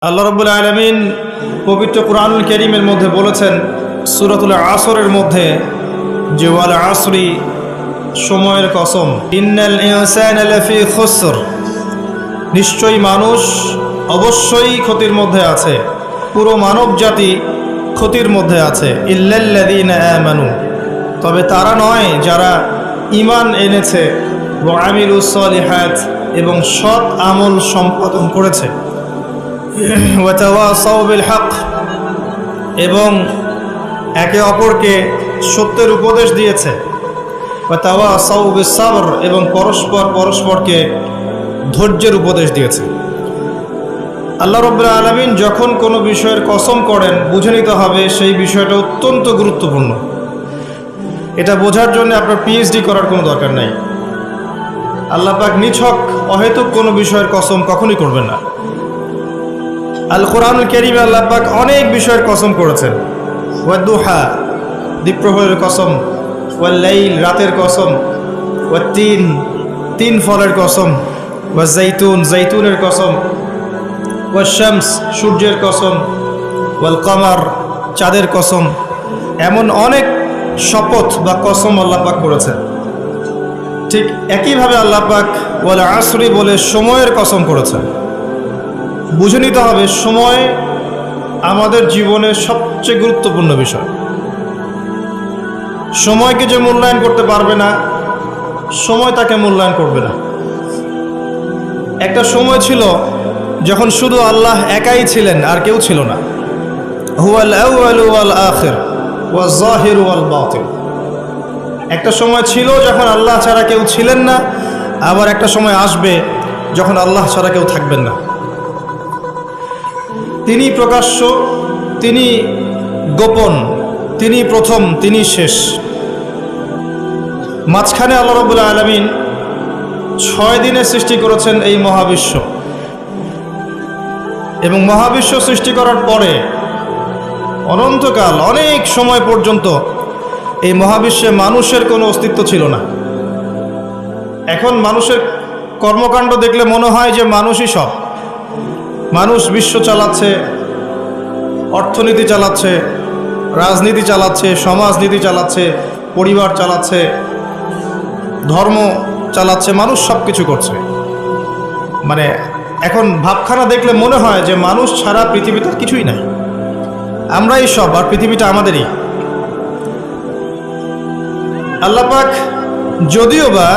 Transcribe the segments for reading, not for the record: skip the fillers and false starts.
আল্লাহ রাব্বুল আলামিন পবিত্র কুরআনুল কারীমের মধ্যে বলেছেন সূরাতুল আসরের মধ্যে যে ওয়াল আসরি সময়ের কসম, ইন্নাল ইনসানা লাফি খুসর, নিশ্চয়ই মানুষ অবশ্যই ক্ষতির মধ্যে আছে, পুরো মানব জাতি ক্ষতির মধ্যে আছে। ইল্লাল্লাযীনা আমানু, তবে তারা নয় যারা ঈমান এনেছে, ওয়া আমিলুস সলিহাত, এবং সৎ আমল সম্পাদন করেছে, ওয়াতাওয়াসাউ বিল হক, এবং একে অপরকে সত্যের উপদেশ দিয়েছে, ওয়াতাওয়াসাউ বিস সাবর, এবং পরস্পরকে ধৈর্যের উপদেশ দিয়েছে। আল্লাহ রাব্বুল আলামিন যখন কোনো বিষয়ের কসম করেন, বুঝে নিতে হবে সেই বিষয়টা অত্যন্ত গুরুত্বপূর্ণ। এটা বোঝার জন্য আপনার পিএইচডি করার কোনো দরকার নাই। আল্লাহ পাক নিছক অহেতুক কোনো বিষয়ের কসম কখনই করবেন না। আল কোরআনুল কারীমে আল্লাহ পাক অনেক বিষয়ের কসম করেছেন। ওয়াদ-দুহা, দ্বীপ্রহরের কসম, ওয়াল লাইল, রাতের কসম, ওয়াত-তিন, তিন ফলের কসম, ওয়াজ-জাইতুন, জাইতুনের কসম, ওয়াশ-শামস, সূর্যের কসম, ওয়াল কমার, চাঁদের কসম। এমন অনেক শপথ বা কসম আল্লাহ পাক করেছেন। ঠিক একইভাবে আল্লাহ পাক ওয়াল আসরি বলে সময়ের কসম করেছেন। বুঝে নিতে হবে সময় আমাদের জীবনের সবচেয়ে গুরুত্বপূর্ণ বিষয়। সময়কে যে মূল্যায়ন করতে পারবে না, সময় তাকে মূল্যায়ন করবে না। একটা সময় ছিল যখন শুধু আল্লাহ একাই ছিলেন, আর কেউ ছিল না। হুয়াল আউয়ালু ওয়াল আখির ওয়াজ যাহিরু ওয়াল বাতিন। একটা সময় ছিল যখন আল্লাহ ছাড়া কেউ ছিলেন না, আবার একটা সময় আসবে যখন আল্লাহ ছাড়া কেউ থাকবেন না। তিনি প্রকাশ্য, তিনি গোপন, তিনি প্রথম, তিনি শেষ। মাঝখানে আল্লাহ রাব্বুল আলামিন 6 দিনে সৃষ্টি করেছেন এই মহাবিশ্ব, এবং মহাবিশ্ব সৃষ্টি করার পরে অনন্তকাল, অনেক সময় পর্যন্ত এই মহাবিশ্বে মানুষের কোনো অস্তিত্ব ছিল না। এখন মানুষের কর্মকাণ্ড দেখলে মনে হয় যে মানুষই সব। মানুষ বিশ্ব চালাচ্ছে, অর্থনীতি চালাচ্ছে, রাজনীতি চালাচ্ছে, সমাজনীতি চালাচ্ছে, পরিবার চালাচ্ছে, ধর্ম চালাচ্ছে, মানুষ সব কিছু করছে। মানে এখন ভাবখানা দেখলে মনে হয় যে মানুষ ছাড়া পৃথিবীতে কিছুই নাই, আমরাই সব, আর পৃথিবীটা আমাদেরই। আল্লাহ পাক যদিও বা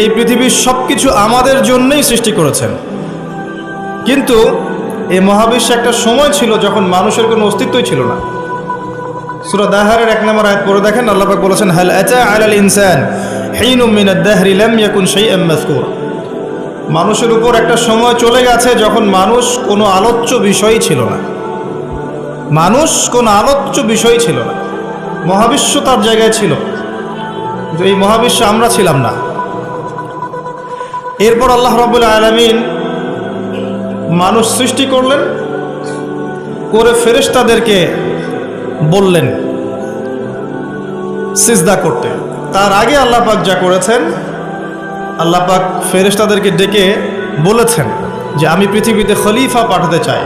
এই পৃথিবীর সব কিছু আমাদের জন্যই সৃষ্টি করেছেন, কিন্তু এই মহাবিশ্বে একটা সময় ছিল যখন মানুষের কোনো অস্তিত্বই ছিল না। সূরা দাহরের 1 নম্বর আয়াত পড়ে দেখেন, আল্লাহ পাক বলেছেন, হাল আতা আলাল ইনসান হিনুম মিনাদ দাহরি লাম ইয়াকুন শাইআম মাযকুর। মানুষের উপর একটা সময় চলে গেছে যখন মানুষ কোনো আলোচ্য বিষয়ই ছিল না। মানুষ কোনো আলোচ্য বিষয় ছিল না। মহাবিশ্ব তার জায়গায় ছিল, কিন্তু এই মহাবিশ্বে আমরা ছিলাম না। এরপর আল্লাহ রাব্বুল আলামিন মানুষ সৃষ্টি করলেন, করে ফেরেশতাদেরকে বললেন সিজদা করতে। তার আগে আল্লাহ পাক যা করেছেন, আল্লাহ পাক ফেরেশতাদেরকে ডেকে বলেছেন যে আমি পৃথিবীতে খলিফা পাঠাতে চাই।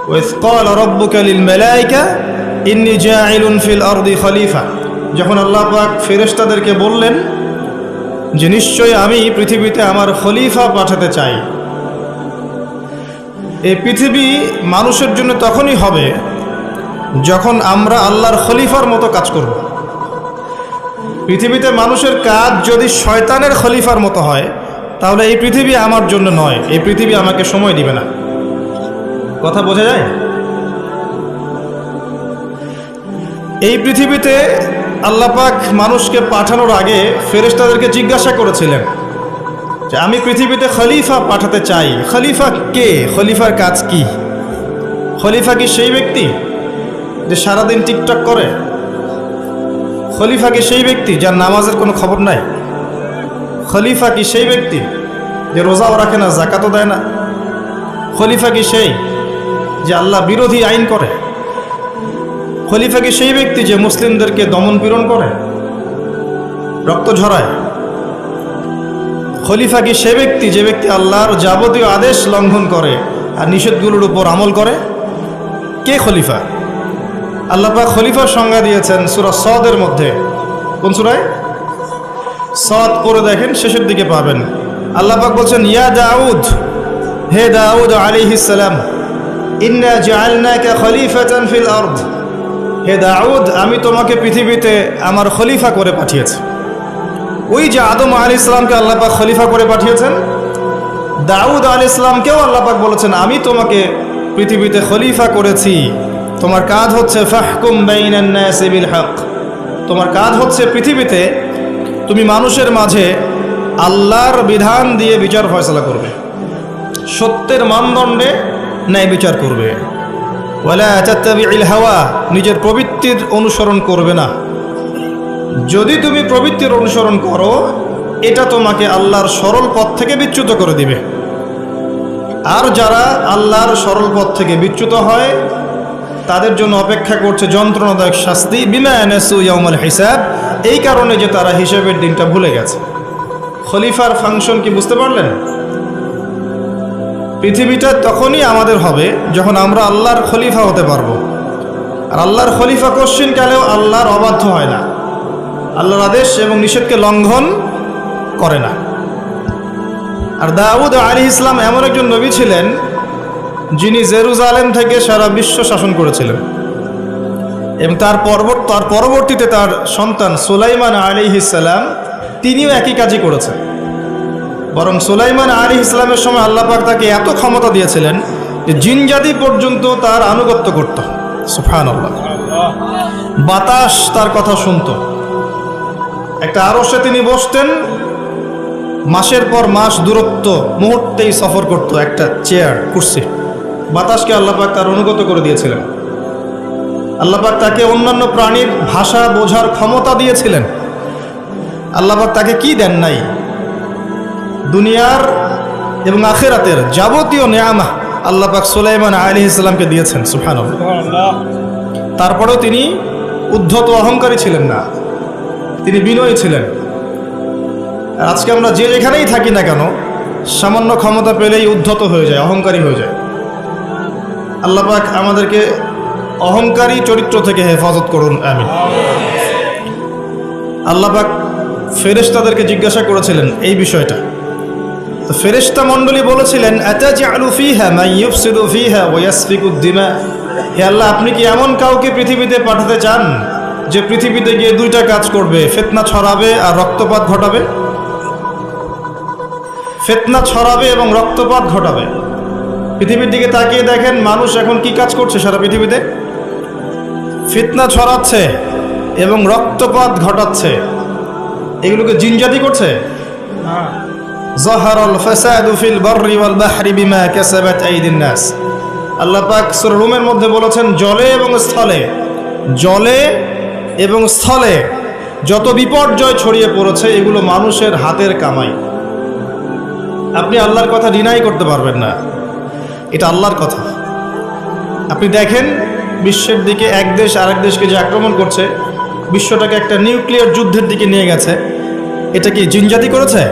ওয়াইয ক্বালা রাব্বুকা লিল মালায়েকা ইন্নী জাইলুন ফিল আরদি খলিফা, যখন আল্লাহ পাক ফেরেশতাদেরকে বললেন যে নিশ্চয়ই আমি পৃথিবীতে আমার খলিফা পাঠাতে চাই। এই পৃথিবী মানুষের জন্য তখনই হবে যখন আমরা আল্লাহর খলিফার মতো কাজ করব। পৃথিবীতে মানুষের কাজ যদি শয়তানের খলিফার মতো হয়, তাহলে এই পৃথিবী আমার জন্য নয়, এই পৃথিবী আমাকে সময় দিবে না। কথা বোঝা যায়? এই পৃথিবীতে আল্লাহ পাক মানুষকে পাঠানোর আগে ফেরেশতাদেরকে জিজ্ঞাসা করেছিলেন যে আমি পৃথিবীতে খলিফা পাঠাতে চাই। খলিফা কে? খলিফার কাজ কি? খলিফা কি সেই ব্যক্তি যে সারাদিন টিকটক করে? খলিফা কি সেই ব্যক্তি যার নামাজের কোনো খবর নাই? খলিফা কি সেই ব্যক্তি যে রোজাও রাখে না, যাকাতও দেয় না? খলিফা কি সেই যে আল্লাহ বিরোধী আইন করে? খলিফা কি সেই ব্যক্তি যে মুসলিমদেরকে দমন পীড়ন করে, রক্ত ঝরায়? খলিফা কি সে ব্যক্তি যে ব্যক্তি আল্লাহর যাবতীয় আদেশ লঙ্ঘন করে, আর নিষেধগুলোর উপর আমল করে? কে খলিফা? আল্লাহ পাক খলিফার সংজ্ঞা দিয়েছেন সূরা সদের মধ্যে। কোন সূরায়? সদ পড়ে দেখেন, শেষের দিকে পাবেন। আল্লাহ পাক বলছেন, ইয়া দাউদ, হে দাউদ আলাইহিস সালাম, ইন্না জাআলনাকা খলিফাতান ফিল আরদ, হে দাউদ, আমি তোমাকে পৃথিবীতে আমার খলিফা করে পাঠিয়েছি। ওই যে আদম আলাইহিস সালামকে আল্লাহ পাক খলিফা করে পাঠিয়েছেন, দাউদ আলাইহিস সালামকেও আল্লাহ পাক বলেছেন, আমি তোমাকে পৃথিবীতে খলিফা করেছি। তোমার কাজ হচ্ছে ফাহকুম বাইনান নাসি বিল হক, তোমার কাজ হচ্ছে পৃথিবীতে তুমি মানুষের মাঝে আল্লাহর বিধান দিয়ে বিচার ফয়সালা করবে, সত্যের মানদণ্ডে ন্যায় বিচার করবে। ওয়ালা তাত্তাবিউল হাওয়া, নিজের প্রবৃত্তির অনুসরণ করবে না। যদি তুমি প্রবৃত্তির অনুসরণ করো, এটা তোমাকে আল্লাহর সরল পথ থেকে বিচ্যুত করে দিবে। আর যারা আল্লাহর সরল পথ থেকে বিচ্যুত হয়, তাদের জন্য অপেক্ষা করছে যন্ত্রণাদায়ক শাস্তি, বিমা নাসু ইয়াউমাল হিসাব, এই কারণে যে তারা হিসাবের দিনটা ভুলে গেছে। খলিফার ফাংশন কি বুঝতে পারলেন? পৃথিবীটা তখনই আমাদের হবে যখন আমরা আল্লাহর খলিফা হতে পারবো। আর আল্লাহর খলিফা কোশ্চিনকালেও আল্লাহর অবাধ্য হয় না, আল্লাহর আদেশ এবং নিষেধকে লঙ্ঘন করে না। আর দাউদ আলাইহিস সালাম এমন একজন নবী ছিলেন যিনি জেরুজালেম থেকে সারা বিশ্ব শাসন করেছিলেন, এবং তার পরবর্তীতে তার সন্তান সুলাইমান আলাইহিস সালাম তিনিও একই কাজই করেছেন। বরং সুলাইমান আলাইহিস সালামের সময় আল্লাহ পাক তাকে এত ক্ষমতা দিয়েছিলেন যে জিনজাতি পর্যন্ত তার আনুগত্য করত। সুবহানাল্লাহ। বাতাস তার কথা শুনত। একটা আরশে তিনি বসতেন, মাসের পর মাস দূরত্ব মুহূর্তেই সফর করত একটা চেয়ার, কুরসি। বাতাসকে আল্লাহ পাক তার অনুগত করে দিয়েছিলেন। আল্লাহ পাক তাকে অন্যান্য প্রাণীর ভাষা বোঝার ক্ষমতা দিয়েছিলেন। আল্লাহ পাক তাকে কি দেন নাই? দুনিয়ার এবং আখিরাতের যাবতীয় নেয়ামা আল্লাহ পাক সুলাইমান আলাইহিস সালামকে দিয়েছেন। সুবহানাল্লাহ। তারপরেও তিনি উদ্ধত অহংকারী ছিলেন না, তিনি বিনয়ী ছিলেন। আর আজকে আমরা যে যেখানেই থাকি না কেন, সামান্য ক্ষমতা পেলেই উদ্ধত হয়ে যায়, অহংকারী হয়ে যায়। আল্লাহ পাক আমাদেরকে অহংকারী চরিত্র থেকে হেফাজত করুন, আমিন। আল্লাহ পাক ফেরেশতাদেরকে জিজ্ঞাসা করেছিলেন এই বিষয়টা। তো ফেরেশতা মণ্ডলী বলেছিলেন, আতাজআলু ফিহা মান ইউফসিদু ফিহা ওয়া ইয়াসফিকুদ দিমা, হে আল্লাহ, আপনি কি এমন কাউকে পৃথিবীতে পাঠাতে চান যে পৃথিবীতে গিয়ে দুইটা কাজ করবে, ফিতনা ছড়াবে আর রক্তপাত ঘটাবে? ফিতনা ছড়াবে এবং রক্তপাত ঘটাবে। পৃথিবীর দিকে তাকিয়ে দেখেন, মানুষ এখন কি কাজ করছে সারা পৃথিবীতে? ফিতনা ছড়াচ্ছে এবং রক্তপাত ঘটাচ্ছে। এগুলোকে জিনজাতি করছে। যাহারাল ফাসাদু ফিল বাররি ওয়াল বাহরি বিমা কাসাবাত আইদিন নাস, আল্লাহ পাক সূরা রুমের মধ্যে বলেছেন, জলে এবং স্থলে যত বিপর্যয় ছড়িয়ে পড়েছে এগুলো মানুষের হাতের কামাই। আপনি আল্লাহর কথা ডিনাই করতে পারবেন না, এটা আল্লাহর কথা। আপনি দেখেন বিশ্বের দিকে এক দেশ আরেক দেশকে যে আক্রমণ করছে, বিশ্বটাকে একটা নিউক্লিয়ার যুদ্ধের দিকে নিয়ে গেছে, এটা কি জিনজাতি করেছে?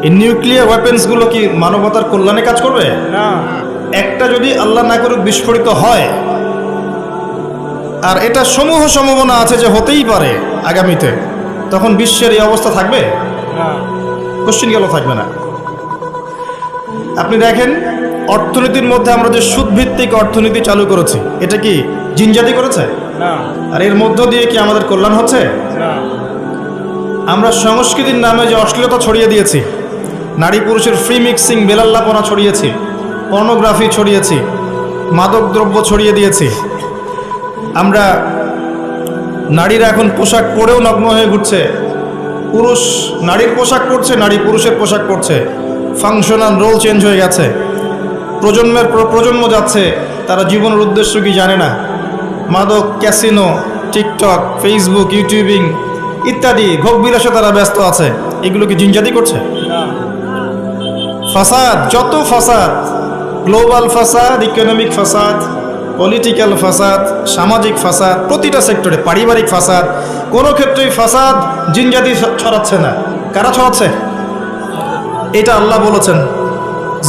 এই নিউক্লিয়ার ওয়েপেন্সগুলো কি মানবতার কল্যাণে কাজ করবে? না। একটা যদি আল্লাহ না করুক বিস্ফোরিত হয়, আর এটা সমূহ সম্ভাবনা আছে যে হতেই পারে আগামীতে, তখন বিশ্বের এই অবস্থা থাকবে? কোশ্চিন গেল থাকবে না। আপনি দেখেন অর্থনীতির মধ্যে আমরা যে সুদভিত্তিক অর্থনীতি চালু করেছি, এটা কি জিনজাতি করেছে? না। আর এর মধ্য দিয়ে কি আমাদের কল্যাণ হচ্ছে? না। আমরা সংস্কৃতির নামে যে অশ্লীলতা ছড়িয়ে দিয়েছি, নারী পুরুষের ফ্রি মিক্সিং, বেলাল্লাপনা ছড়িয়েছি, পর্নোগ্রাফি ছড়িয়েছি, মাদক দ্রব্য ছড়িয়ে দিয়েছি। আমরা নারীরা এখন পোশাক পরেও নগ্ন হয়ে ঘুরছে, পুরুষ নারীর পোশাক পরছে, নারী পুরুষের পোশাক পরছে, ফাংশনাল রোল চেঞ্জ হয়ে গেছে। প্রজন্মের পর প্রজন্ম যাচ্ছে, তারা জীবনের উদ্দেশ্য কি জানে না। মাদক, ক্যাসিনো, টিকটক, ফেসবুক, ইউটিউবিং ইত্যাদি ভোগবিলাসে তারা ব্যস্ত আছে। এগুলো কি জিনজাতি করছে? ফাসাদ, যত ফাসাদ, গ্লোবাল ফাসাদ, ইকোনমিক ফাসাদ, পলিটিক্যাল ফাসাদ, সামাজিক ফাসাদ, প্রতিটা সেক্টরে, পারিবারিক ফাসাদ, কোনো ক্ষেত্রেই ফাসাদ জিনজাতি ছড়াচ্ছে না। কারা ছড়াচ্ছে? এটা আল্লাহ বলেছেন,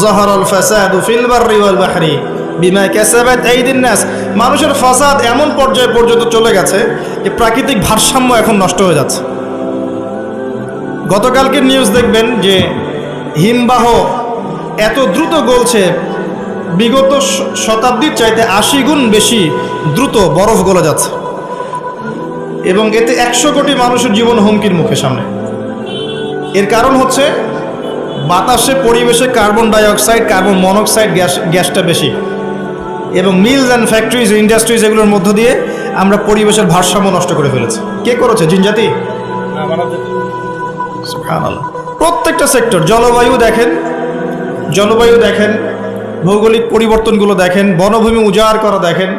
যাহারাল ফাসাদু ফিল বাররি ওয়াল বাহরি বিমা কাসাবাত আইদিন নাস। মানুষের ফাসাদ এমন পর্যায়ে পর্যন্ত চলে গেছে যে প্রাকৃতিক ভারসাম্য এখন নষ্ট হয়ে যাচ্ছে। গতকালকের নিউজ দেখবেন যে হিমবাহ এত দ্রুত গলছে, বিগত শতাব্দীর চাইতে 80 গুণ বেশি দ্রুত বরফ গলে যাচ্ছে, এবং এতে 100 কোটি মানুষের জীবন হুমকির মুখে সামনে। এর কারণ হচ্ছে বাতাসে, পরিবেশে কার্বন ডাইঅক্সাইড, কার্বন মনোক্সাইড গ্যাসটা বেশি, এবং মিলস অ্যান্ড ফ্যাক্টরিজ, ইন্ডাস্ট্রিজ, এগুলোর মধ্য দিয়ে আমরা পরিবেশের ভারসাম্য নষ্ট করে ফেলেছি। কে করেছে? জিনজাতি। প্রত্যেকটা সেক্টর, জলবায়ু দেখেন, ভৌগোলিক পরিবর্তনগুলো দেখেন, বনভূমি উজাড় করা দেখেন,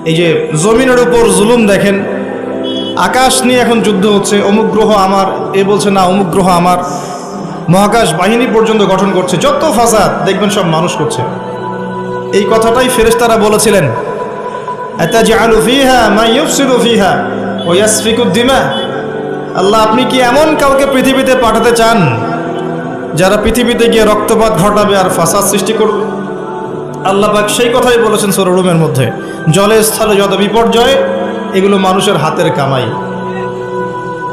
এই যে জমিনের উপর জুলুম দেখেন, আকাশ নিয়ে এখন যুদ্ধ হচ্ছে, অমুক গ্রহ আমার, এ বলছে না অমুক গ্রহ আমার, মহাকাশ বাহিনী পর্যন্ত গঠন করছে, যত ফাসাদ দেখবেন সব মানুষ করছে। এই কথাটাই ফেরেশতারা বলেছিলেন, আতাজআলু ফীহা মা ইউফসিদু ফীহা ওয়া ইয়াসফিকু দিমা। আল্লাহ, আপনি কি এমন কাউকে পৃথিবীতে পাঠাতে চান যারা পৃথিবীতে গিয়ে রক্তপাত ঘটাবে আর ফাসাদ সৃষ্টি করবে? আল্লাহ পাক সেই কথাই বলেছেন সূরা রুমের মধ্যে, জলে স্থলে যত বিপর্যয়, এগুলো মানুষের হাতের কামাই।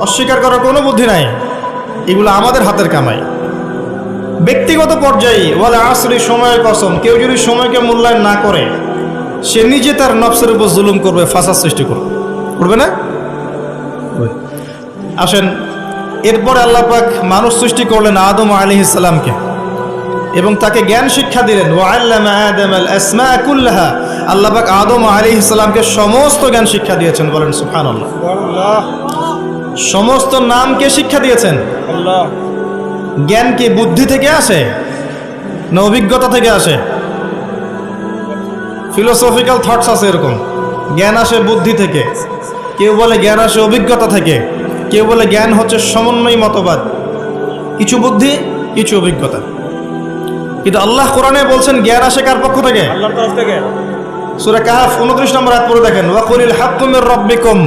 অস্বীকার করার কোনো বুদ্ধি নাই, এগুলো আমাদের হাতের কামাই। ব্যক্তিগত পর্যায়ে ওয়াল আসরি, সময়ের কসম, কেউ যদি সময়কে মূল্যায়ন না করে সে নিজে তার নফসের উপর জুলুম করবে, ফাসাদ সৃষ্টি করবে না? আসেন, এরপরে আল্লাহ পাক মানুষ সৃষ্টি করলেন আদম আলাইহিস সালামকে, এবং তাকে জ্ঞান শিক্ষা দিলেন। ওয়াল্লামা আদামাল আসমা কুল্লাহা, আল্লাহ পাক আদম আলাইহিস সালামকে সমস্ত জ্ঞান শিক্ষা দিয়েছেন। বলেন সুবহানাল্লাহ। সমস্ত নামকে শিক্ষা দিয়েছেন। জ্ঞান কি বুদ্ধি থেকে আসে না অভিজ্ঞতা থেকে আসে? ফিলোসফিক্যাল থটস আছে এরকম, জ্ঞান আসে বুদ্ধি থেকে, কেউ বলে জ্ঞান আসে অভিজ্ঞতা থেকে, কেউ বলে জ্ঞান হচ্ছে সমন্বয় মতবাদ, কিছু বুদ্ধি কিছু অভিজ্ঞতা। কিন্তু আল্লাহ কোরআনে বলছেন জ্ঞান আসে কার পক্ষ থেকে? আল্লাহর তরফ থেকে। সূরা কাহফ 29 নম্বর আয়াত পড়ে দেখেন, ওয়া কুলিল হাক্কু মির রাব্বিকুম,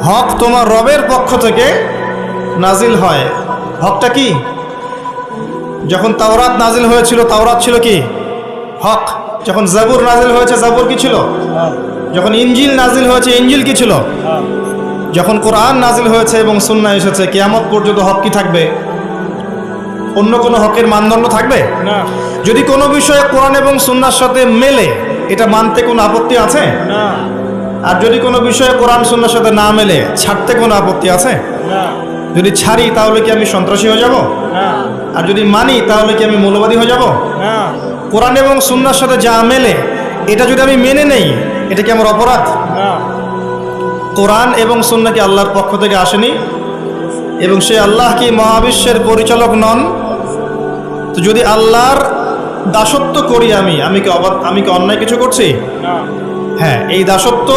হক তোমার রবের পক্ষ থেকে নাজিল হয়। হকটা কি? যখন তাওরাত নাজিল হয়েছিল, তাওরাত ছিল কি? হক। যখন জাবুর নাজিল হয়েছে, জাবুর কি ছিল? যখন ইনজিল নাজিল হয়েছে, ইনজিল কি ছিল? যখন কোরআন নাজিল হয়েছে এবং সুন্নাহ এসেছে, কিয়ামত পর্যন্ত হক কি থাকবে? অন্য কোনো হকের মানদণ্ড থাকবে না। যদি কোনো বিষয়ে কোরআন এবং সুন্নাহর সাথে মেলে, এটা মানতে কোনো আপত্তি আছে না। আর যদি কোনো বিষয়ে কোরআন সুন্নাহর সাথে না মেলে, ছাড়তে কোনো আপত্তি আছে না। যদি ছাড়ি তাহলে কি আমি সন্ত্রাসী হয়ে যাব না? আর যদি মানি তাহলে কি আমি মৌলবাদী হয়ে যাব না? কোরআন এবং সুন্নাহর সাথে যা মেলে, এটা যদি আমি মেনে নেই, এটা কি আমার অপরাধ না? কোরআন এবং সুন্নাহ কি আল্লাহর পক্ষ থেকে আসেনি? এবং সে আল্লাহ কি মহাবিশ্বের পরিচালক নন? তো যদি আল্লাহর দাসত্ব করি আমি কি অন্যায় কিছু করছি? হ্যাঁ, এই দাসত্ব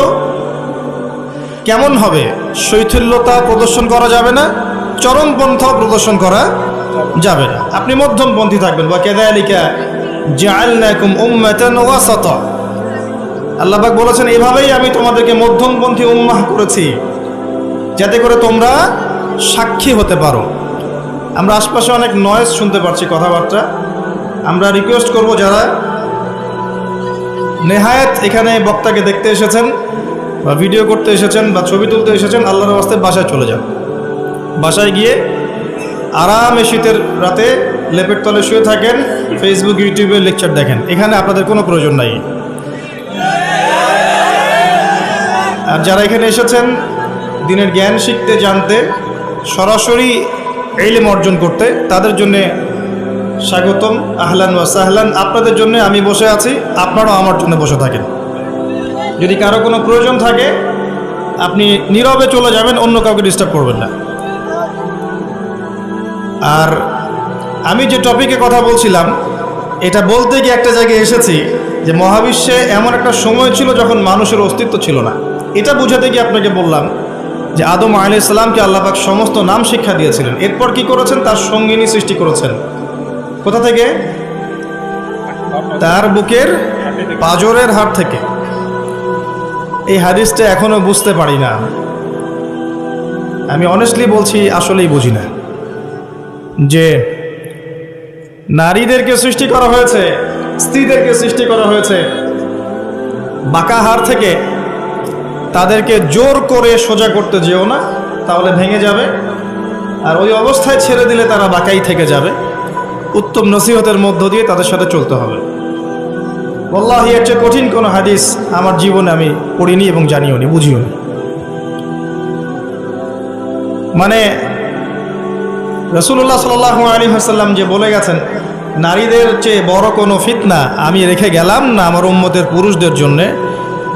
কেমন হবে? শৈথিল্যতা প্রদর্শন করা যাবে না, চরমপন্থা প্রদর্শন করা যাবে না। আপনি মধ্যমপন্থী থাকবেন। ওয়া কাযালিকা জাআলনাকুম উম্মাতান ওয়াসাতা, আল্লাহ পাক বলেছেন এভাবেই আমি তোমাদেরকে মধ্যমপন্থী উম্মাহ করেছি, যাতে করে তোমরা সাক্ষী হতে পারো। আমরা আশপাশে অনেক নয়েজ শুনতে পাচ্ছি, কথাবার্তা। আমরা রিকোয়েস্ট করব, যারা নেহায়েত এখানে বক্তাকে দেখতে এসেছেন বা ভিডিও করতে এসেছেন বা ছবি তুলতে এসেছেন, আল্লাহর রাস্তায় বাসায় চলে যান। বাসায় গিয়ে আরামে শীতের রাতে লেপের তলে শুয়ে থাকেন, ফেসবুক ইউটিউবে লেকচার দেখেন। এখানে আপনাদের কোনো প্রয়োজন নাই। আর যারা এখানে এসেছেন দিনের জ্ঞান শিখতে, জানতে, সরাসরি ইলম অর্জন করতে, তাদের জন্যে স্বাগতম, আহলান ওয়া সাহলান। আপনাদের জন্য আমি বসে আছি, আপনারাও আমার জন্য বসে থাকেন। যদি কারো কোনো প্রয়োজন থাকে আপনি নীরবে চলে যাবেন, অন্য কাউকে ডিস্টার্ব করবেন না। আর আমি যে টপিকে কথা বলছিলাম, এটা বলতে গিয়ে একটা জায়গায় এসেছি যে মহাবিশ্বে এমন একটা সময় ছিল যখন মানুষের অস্তিত্ব ছিল না। এটা বোঝাতে গিয়ে আপনাকে বললাম যে আদম আলাইহিস সালামকে আল্লাহ পাক সমস্ত নাম শিক্ষা দিয়েছিলেন। এরপর কি করেছেন? তার সঙ্গিনী সৃষ্টি করেছেন। কোথা থেকে? তার বুকের পাঁজরের হাড় থেকে। এই হাদিসটা এখনো বুঝতে পারি না। আমি অনেস্টলি বলছি, আসলেই বুঝি না যে নারীদেরকে সৃষ্টি করা হয়েছে, স্ত্রীদেরকে সৃষ্টি করা হয়েছে বাঁকা হাড় থেকে। তাদেরকে জোর করে সোজা করতে যেও না, তাহলে ভেঙে যাবে, আর ওই অবস্থায় ছেড়ে দিলে তারা বাঁকাই থেকে যাবে। উত্তম নসিহতের মধ্য দিয়ে তাদের সাথে চলতে হবে। ওয়াল্লাহি এর চেয়ে কঠিন কোনো হাদিস আমার জীবনে আমি পড়িনি এবং জানিও নি, বুঝিও নি। মানে রাসূলুল্লাহ সাল্লাল্লাহু আলাইহি ওয়াসাল্লাম যে বলে গেছেন, নারীদের চেয়ে বড় কোনো ফিতনা আমি রেখে গেলাম না আমার উম্মতের পুরুষদের জন্যে,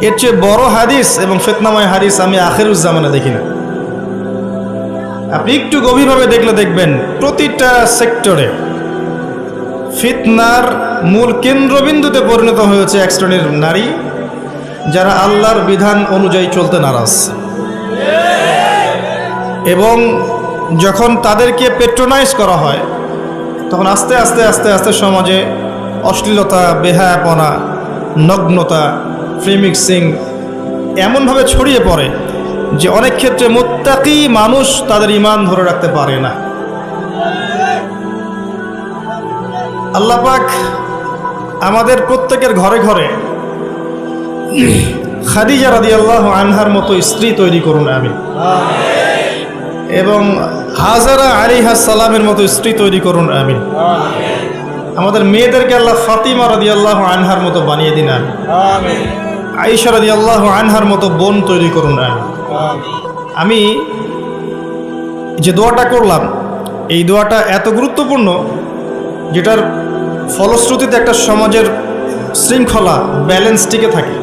এর চেয়ে বড় হাদিস এবং ফিতনাময় হাদিস আমি আখিরুজ জামানে দেখি না। আপনি একটু গভীরভাবে দেখলে দেখবেন প্রতিটা সেক্টরে ফিতনার মূল কেন্দ্রবিন্দুতে পরিণত হয়েছে এক শ্রেণীর নারী, যারা আল্লাহর বিধান অনুযায়ী চলতে নারাজ। এবং যখন তাদেরকে পেট্রোনাইজ করা হয়, তখন আস্তে আস্তে আস্তে আস্তে সমাজে অশ্লীলতা, বেহায়াপনা, নগ্নতা, ফ্রি মিক্সিং এমনভাবে ছড়িয়ে পড়ে যে অনেক ক্ষেত্রে মুত্তাকি মানুষ তাদের ঈমান ধরে রাখতে পারে না। আল্লাহ পাক আমাদের প্রত্যেকের ঘরে ঘরে খাদিজা রাদিয়াল্লাহু আনহার মতো স্ত্রী তৈরি করুন আমিন, এবং হাজারা আলাইহিস সালামের মতো স্ত্রী তৈরি করুন আমিন। আমাদের মেয়েদেরকে আল্লাহ ফাতিমা রাদিয়াল্লাহু আনহার মতো বানিয়ে দিন আমিন। আয়েশা রাদিয়াল্লাহু আনহার মতো বোন তৈরি করুন আমিন। আমি যে দোয়াটা করলাম, এই দোয়াটা এত গুরুত্বপূর্ণ, যেটার ফলশ্রুতিতে একটা সমাজের শৃঙ্খলা, ব্যালেন্স টিকে থাকে।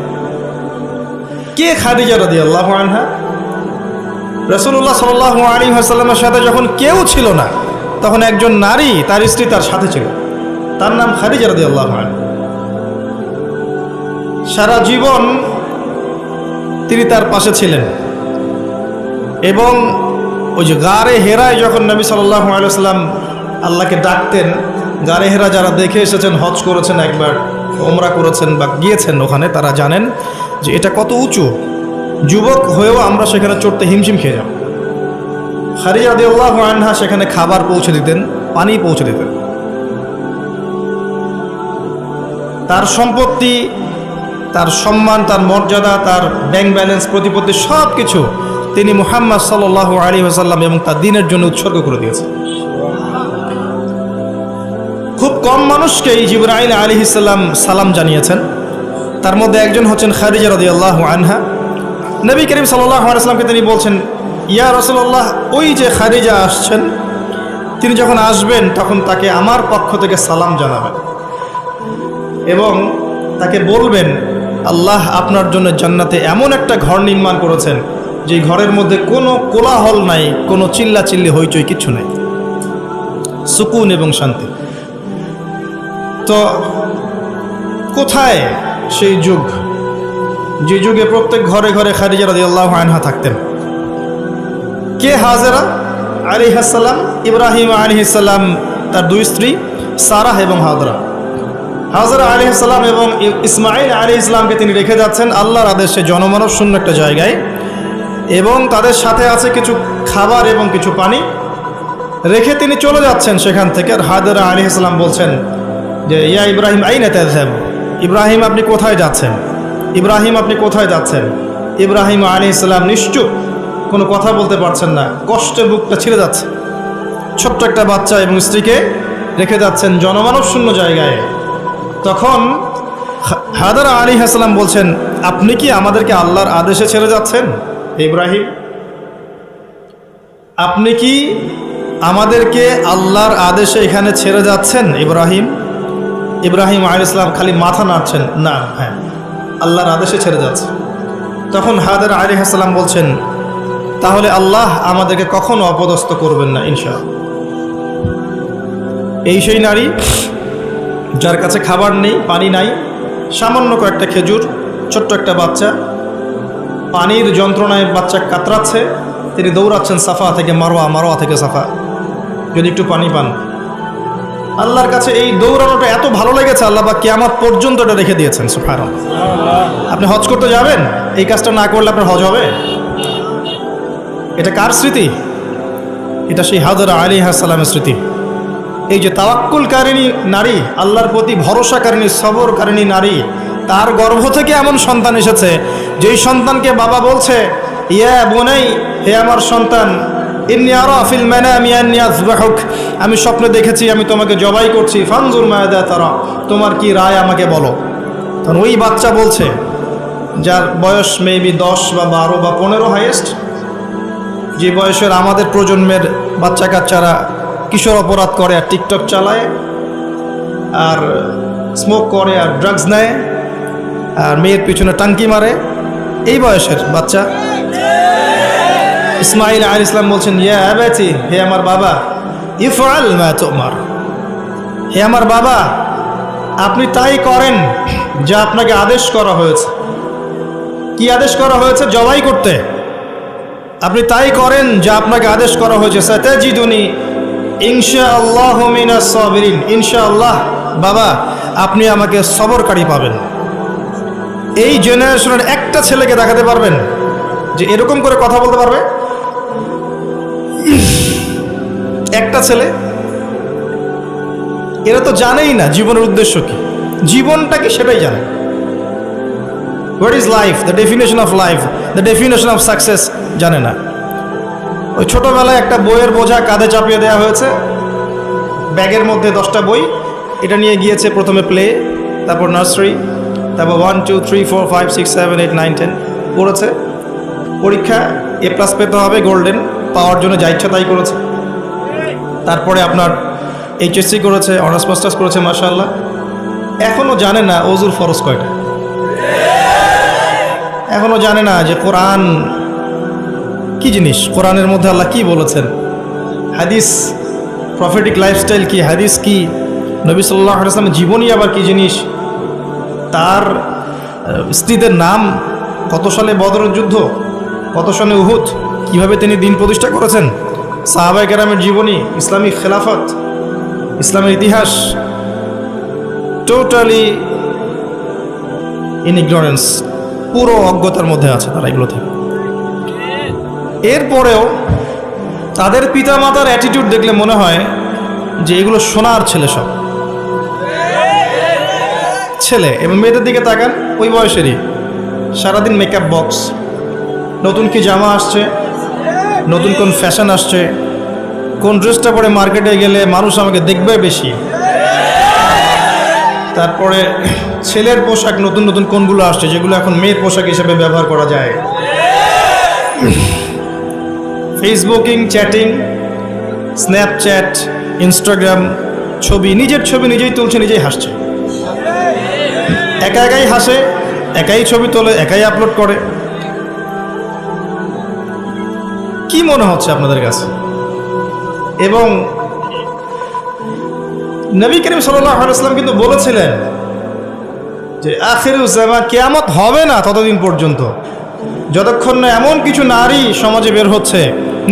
কে খাদিজা রাদিয়াল্লাহু আনহা? রাসূলুল্লাহ সাল্লাল্লাহু আলাইহি ওয়াসাল্লামের সাথে যখন কেউ ছিল না, তখন একজন নারী, তার স্ত্রী তার সাথে ছিল, তার নাম খাদিজা রাদিয়াল্লাহু আনহা। সারা জীবন তিনি তার পাশে ছিলেন। এবং ওই যে গারে হেরায় যখন নবী সাল্লাল্লাহু আলাইহি ওয়াসাল্লাম আল্লাহকে ডাকতেন, গারে হেরা যারা দেখে এসেছেন, হজ করেছেন, একবার ওমরা করেছেন বা গিয়েছেন ওখানে, তারা জানেন যে এটা কত উঁচু। যুবক হয়েও আমরা সেখানে চড়তে হিমশিম খেয়ে যাব। খাদিজা রাদিয়াল্লাহু আনহা সেখানে খাবার পৌঁছে দিতেন, পানি পৌঁছে দিতেন। তার সম্পত্তি, তার সম্মান, তার মর্যাদা, তার ব্যাংক ব্যালেন্স, প্রতিপত্তি সব কিছু তিনি মুহাম্মদ সাল্লাল্লাহু আলাইহি ওয়াসাল্লাম এবং তার দ্বীনের জন্য উৎসর্গ করে দিয়েছেন। খুব কম মানুষকে জিবরাইল আলাইহিস সালাম সালাম জানিয়েছেন, তার মধ্যে একজন হচ্ছেন খাদিজা রাদিয়াল্লাহু আনহা। নবী করিম সাল্লাল্লাহু আলাইহি ওয়াসাল্লামকে তিনি বলছেন, ইয়া রাসূলুল্লাহ, ওই যে খাদিজা আসছেন, তিনি যখন আসবেন তখন তাকে আমার পক্ষ থেকে সালাম জানাবেন এবং তাকে বলবেন, আল্লাহ আপনার জন্য জান্নাতে এমন একটা ঘর নির্মাণ করেছেন যে ঘরের মধ্যে কোনো কোলাহল নাই, কোনো চিল্লাচিল্লি হইচই কিচ্ছু নাই, সুকুন এবং শান্তি। তো কোথায় সেই যুগ, যে যুগে প্রত্যেক ঘরে ঘরে খাদিজা রাদিয়াল্লাহু আনহা থাকতেন? কে হাজেরা আলাইহিস সালাম? ইব্রাহিম আলাইহিস সালাম তার দুই স্ত্রী সারাহ এবং হাজরা। হাজরা আলাইহিস সালাম এবং ইসমাঈল আলাইহিস সালামকে তিনি রেখে যাচ্ছেন আল্লাহর আদেশে জনমানব শূন্য একটা জায়গায়, এবং তাদের সাথে আছে কিছু খাবার এবং কিছু পানি। রেখে তিনি চলে যাচ্ছেন সেখান থেকে। আর হাজরা আলাইহিস সালাম বলছেন যে, ইয়া ইব্রাহিম আইনা তাযহাব, ইব্রাহিম আপনি কোথায় যাচ্ছেন? ইব্রাহিম আপনি কোথায় যাচ্ছেন? ইব্রাহিম আলাইহিস সালাম নিশ্চুপ, কোনো কথা বলতে পারছেন না, কষ্টে বুকটা ছিঁড়ে যাচ্ছে। ছোট্ট একটা বাচ্চা এবং স্ত্রীকে রেখে যাচ্ছেন জনমানব শূন্য জায়গায়। তখন হাজরা আলাইহিস সালাম বলছেন, আপনি কি আমাদেরকে আল্লাহর আদেশে ছেড়ে যাচ্ছেন ইব্রাহিম? আপনি কি আমাদেরকে আল্লাহর আদেশে এখানে ছেড়ে যাচ্ছেন ইব্রাহিম? ইব্রাহিম আলাইহিস সালাম খালি মাথা নাড়ছেন, না, হ্যাঁ, আল্লাহর আদেশে ছেড়ে যাচ্ছে। তখন হাজরা আলাইহিস সালাম বলছেন, তাহলে আল্লাহ আমাদেরকে কখনো অপদস্থ করবেন না ইনশাআল্লাহ। এই সেই নারী যার কাছে খাবার নেই, পানি নাই, সামান্য কয়েকটা খেজুর, ছোট্ট একটা বাচ্চা, পানির যন্ত্রণায় বাচ্চা কাতরাচ্ছে, তিনি দৌড়াচ্ছেন সাফা থেকে মারওয়া, মারওয়া থেকে সাফা, যদি একটু পানি পান। আল্লাহর কাছে এই দৌড়ানোটা এত ভালো লেগেছে, আল্লাহ পাক কিয়ামত পর্যন্ত এটা রেখে দিয়েছেন। সুবহানাল্লাহ। আপনি হজ করতে যাবেন, এই কাজটা না করলে আপনার হজ হবে? এটা কার স্মৃতি? এটা সেই হাজরা আলাইহিস সালামের স্মৃতি। এই যে তাওয়াক্কুলকারিণী নারী, আল্লাহর প্রতি ভরসাকারিণী, সবরকারিণী নারী, তার গর্ভ থেকে এমন সন্তান এসেছে যেই সন্তানকে বাবা বলছে, ইয়া বোনাই, হে আমার সন্তান, ইন্নী আরা ফিল মানামি আন্নী আযবাহুক, আমি স্বপ্নে দেখেছি আমি তোমাকে জবাই করছি, ফানজুর মাযা তারা, তোমার কি রায় আমাকে বলো। তখন ওই বাচ্চা বলছে, যার বয়স মেবি 10 বা 12 বা 15 হাইয়েস্ট, যে বয়সের আমাদের প্রজন্মের বাচ্চা কাচ্চারা কিশোর অপরাধ করে আর টিকটক চালায় আর স্মোক করে আর ড্রাগস নেয় আর মেয়ের পিছনে টাঙ্কি মারে, এই বয়সের বাচ্চা ইসমাইল আলাইহিস সালাম বলছেন, ইয়া আবাতি, হে আমার বাবা, ইফআল মা তুমার, হে আমার বাবা, আপনি তাই করেন যা আপনাকে আদেশ করা হয়েছে। কি আদেশ করা হয়েছে? জবাই করতে। আপনি তাই করেন যা আপনাকে আদেশ করা হয়েছে। সাতাজিদুনি ইনশাআল্লাহু মিনাস সাবিরিন, ইনশাআল্লাহ বাবা আপনি আমাকে সবরকারী পাবেন। এই জেনারেশনের একটা ছেলেকে দেখাতে পারবেন যে এরকম করে কথা বলতে পারবে? একটা ছেলে? এরা তো জানেই না জীবনের উদ্দেশ্য কি, জীবনটা কি সেটাই জানে। What is life, the definition of life, the definition of success জানে না। ওই ছোটোবেলায় একটা বইয়ের বোঝা কাঁধে চাপিয়ে দেওয়া হয়েছে, ব্যাগের মধ্যে 10টা বই, এটা নিয়ে গিয়েছে প্রথমে প্লে, তারপর নার্সারি, তারপর 1 2 3 4 5 6 7 8 9 10 পড়েছে। পরীক্ষা A+ পেতে হবে, গোল্ডেন পাওয়ার জন্য যা ইচ্ছা তাই করেছে। তারপরে আপনার HSC করেছে, অনার্স মাস্টার্স করেছে, মাশাআল্লাহ। এখনও জানে না ওযুর ফরজ কয়টা, এখনও জানে না যে কোরআন কি জিনিস, কোরআনের মধ্যে আল্লাহ কি বলেছেন, হাদিস, প্রফেটিক লাইফস্টাইল কি, হাদিস কি, নবী সাল্লাল্লাহু আলাইহি ওয়াসাল্লামের জীবনী আবার কি জিনিস, তার স্ত্রীদের নাম, কত সালে বদরের যুদ্ধ, কত সালে উহুদ, কিভাবে তিনি দিন প্রতিষ্ঠা করেছেন, সাহাবায়ে কেরামের জীবনী, ইসলামিক খেলাফত, ইসলামের ইতিহাস, টোটালি ইন ইগনোরেন্স, পুরো অজ্ঞতার মধ্যে আছে তারা এগুলো থেকে। এরপরেও তাদের পিতামাতার অ্যাটিটিউড দেখলে মনে হয় যে এগুলো সোনার ছেলে, সব ছেলে। এবং মেয়েদের দিকে তাকান, ওই বয়সেরই, সারাদিন মেকআপ বক্স, নতুন কি জামা আসছে, নতুন কোন ফ্যাশন আসছে, কোন ড্রেসটা পরে মার্কেটে গেলে মানুষ আমাকে দেখবে বেশি, তারপরে ছেলের পোশাক নতুন নতুন কোনগুলো আসছে যেগুলো এখন মেয়ের পোশাক হিসেবে ব্যবহার করা যায়, ফেসবুকিং, চ্যাটিং, স্ন্যাপচ্যাট, ইনস্টাগ্রাম, ছবি, নিজের ছবি নিজেই তুলছে, নিজেই হাসছে, একা একাই হাসে, একাই ছবি তোলে, একাই আপলোড করে। কি মনে হচ্ছে আপনাদের কাছে? এবং নবী করিম সাল্লাল্লাহু আলাইহি ওয়াসাল্লাম কিন্তু বলেছিলেন যে আখিরুজ জামান, কিয়ামত হবে না ততদিন পর্যন্ত যতক্ষণ না এমন কিছু নারী সমাজে বের হচ্ছে,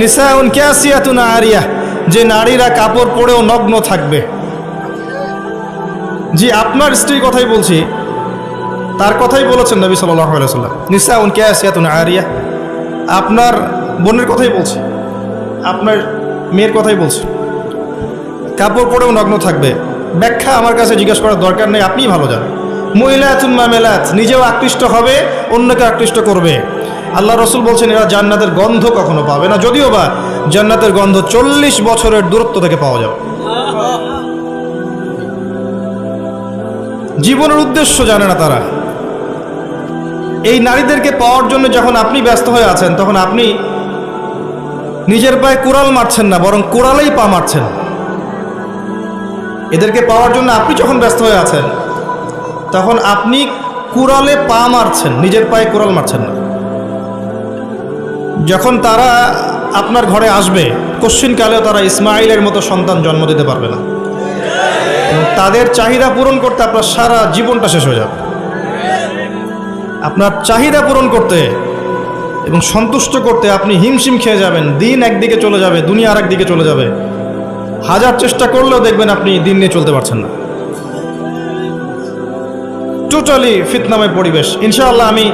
নিসাউন কাসিয়াতুন আরিয়াহ, যে নারীরা কাপড় পরেও নগ্ন থাকবে। জি, আপনার স্ত্রীর কথাই বলছি, তার কথাই বলেছেন নবী সাল্লাল্লাহু আলাইহি ওয়াসাল্লাম, নিসাউন কাসিয়াতুন আরিয়াহ। আপনার বোনের কথাই বলছি, আপনার মেয়ের কথাই বলছি, কাপড় পরেও নগ্ন থাকবে। ব্যাখ্যা আমার কাছে জিজ্ঞেস করার দরকার নেই, আপনিই ভালো জানেন। মুইলাতুন মামেলাত, নিজেও আকৃষ্ট হবে, অন্যকে আকৃষ্ট করবে। আল্লাহ রসুল বলছেন এরা জান্নাতের গন্ধ কখনো পাবে না, যদিও বা জান্নাতের গন্ধ 40 বছরের দূরত্ব থেকে পাওয়া যাবে। জীবনের উদ্দেশ্য জানে না তারা। এই নারীদেরকে পাওয়ার জন্য যখন আপনি ব্যস্ত হয়ে আছেন, তখন আপনি নিজের পায়ে কুড়াল মারছেন না, বরং কুড়ালেই পা মারছেন। এদেরকে পাওয়ার জন্য আপনি যখন ব্যস্ত হয়ে আছেন, তখন আপনি কুড়ালে পা মারছেন, নিজের পায়ে কুড়াল মারছেন না। যখন তারা আপনার ঘরে আসবে, কশ্চিনকালেও তারা ইসমাইলের মতো সন্তান জন্ম দিতে পারবে না। এবং তাদের চাহিদা পূরণ করতে আপনার সারা জীবনটা শেষ হয়ে যাবে। আপনার চাহিদা পূরণ করতে এবং সন্তুষ্ট করতে আপনি হিমশিম খেয়ে যাবেন। দিন একদিকে চলে যাবে, দুনিয়া আর একদিকে চলে যাবে। হাজার চেষ্টা করলেও দেখবেন আপনি দিন নিয়ে চলতে পারছেন না। টোটালি ফিতনাময় পরিবেশ। ইনশাআল্লাহ আমি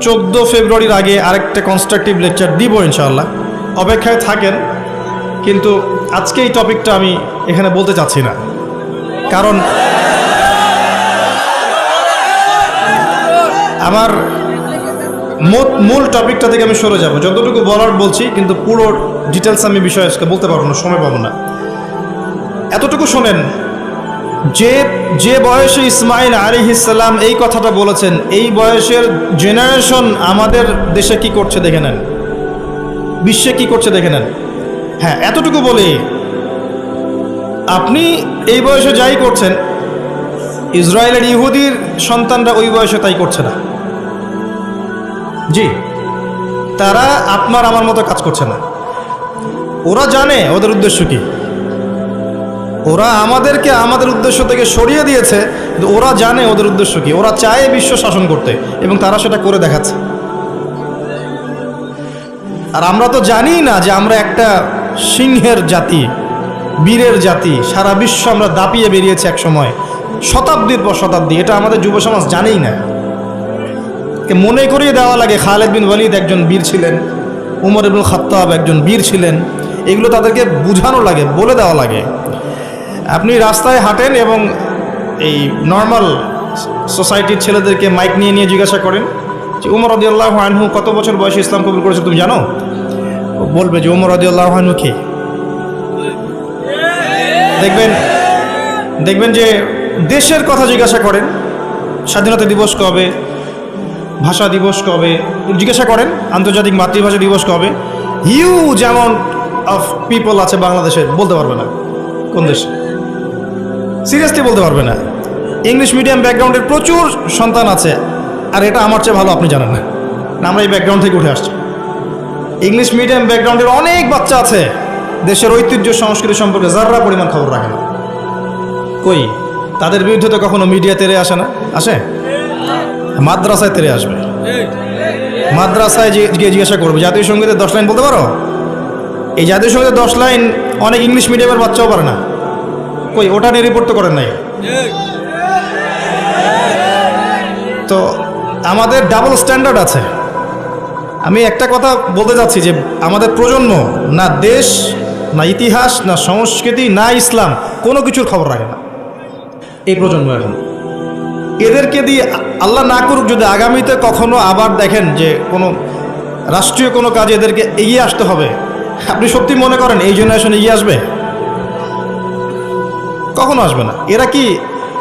14 ফেব্রুয়ারির আগে আরেকটা কনস্ট্রাকটিভ লেকচার দিব ইনশাআল্লাহ, অপেক্ষায় থাকেন। কিন্তু আজকে এই টপিকটা আমি এখানে বলতে চাচ্ছি না, কারণ আমার মূল টপিকটা থেকে আমি সরে যাব। যতটুকু বলার বলছি, কিন্তু পুরো ডিটেলস আমি বিষয় আজকে বলতে পারবো না, সময় পাবো না। এতটুকু শোনেন, যে বয়সে ইসমাইল আলাইহিস সালাম এই কথাটা বলেছেন, এই বয়সের জেনারেশন আমাদের দেশে কি করছে দেখে নেন, বিশ্বে কি করছে দেখে নেন। হ্যাঁ, এতটুকু বলি, আপনি এই বয়সে যাই করছেন, ইসরায়েলের ইহুদির সন্তানরা ওই বয়সে তাই করছে না। জি, তারা আপনার আমার মতো কাজ করছে না। ওরা জানে ওদের উদ্দেশ্য কি। ওরা আমাদেরকে আমাদের উদ্দেশ্য থেকে সরিয়ে দিয়েছে, কিন্তু ওরা জানে ওদের উদ্দেশ্য কি। ওরা চায় বিশ্ব শাসন করতে, এবং তারা সেটা করে দেখাচ্ছে। আর আমরা তো জানি না যে আমরা একটা সিংহের জাতি, বীরের জাতি। সারা বিশ্ব আমরা দাপিয়ে বেরিয়েছি এক সময়, শতাব্দীর পর শতাব্দী। এটা আমাদের যুব সমাজ জানেই না। মনে করিয়ে দেওয়া লাগে খালিদ বিন ওয়ালিদ একজন বীর ছিলেন, উমর ইবনুল খাত্তাব একজন বীর ছিলেন। এগুলো তাদেরকে বোঝানো লাগে, বলে দেওয়া লাগে। আপনি রাস্তায় হাঁটেন এবং এই নর্মাল সোসাইটির ছেলেদেরকে মাইক নিয়ে নিয়ে জিজ্ঞাসা করেন যে উমর রাদিয়াল্লাহু আনহু কত বছর বয়সে ইসলাম কবুল করেছে তুমি জানো? বলবে যে উমর রাদিয়াল্লাহু আনহু কে। দেখবেন যে দেশের কথা জিজ্ঞাসা করেন, স্বাধীনতা দিবস কবে, ভাষা দিবস কবে, জিজ্ঞাসা করেন আন্তর্জাতিক মাতৃভাষা দিবস কবে, হিউজ অ্যামাউন্ট অফ পিপল আছে বাংলাদেশে, বলতে পারবে না কোন দেশে, সিরিয়াসলি বলতে পারবে না। ইংলিশ মিডিয়াম ব্যাকগ্রাউন্ডের প্রচুর সন্তান আছে, আর এটা আমার চেয়ে ভালো আপনি জানেন না, আমরা এই ব্যাকগ্রাউন্ড থেকে উঠে আসছি। ইংলিশ মিডিয়াম ব্যাকগ্রাউন্ডের অনেক বাচ্চা আছে, দেশের ঐতিহ্য সংস্কৃতি সম্পর্কে যারা পরিমাণ খবর রাখে না। কই, তাদের বিরুদ্ধে তো কখনো মিডিয়া তেরে আসে না? আসে? মাদ্রাসায় তেরে আসবে। মাদ্রাসায় গিয়ে জিজ্ঞাসা করবে জাতীয় সঙ্গীতের 10 লাইন বলতে পারো? এই জাতীয় সঙ্গীতের 10 লাইন অনেক ইংলিশ মিডিয়ামের বাচ্চাও পারে না। কই, ওটা নিয়ে রিপোর্ট তো করেন নাই। তো আমাদের ডাবল স্ট্যান্ডার্ড আছে। আমি একটা কথা বলতে চাচ্ছি যে আমাদের প্রজন্ম না দেশ, না ইতিহাস, না সংস্কৃতি, না ইসলাম, কোনো কিছুর খবর রাখে না এই প্রজন্ম এখন। এদেরকে দিয়ে আল্লাহ না করুক যদি আগামীতে কখনো আবার দেখেন যে কোনো রাষ্ট্রীয় কোনো কাজে এদেরকে এগিয়ে আসতে হবে, আপনি সত্যি মনে করেন এই জেনারেশন এগিয়ে আসবে? কখনো আসবে না। এরা কি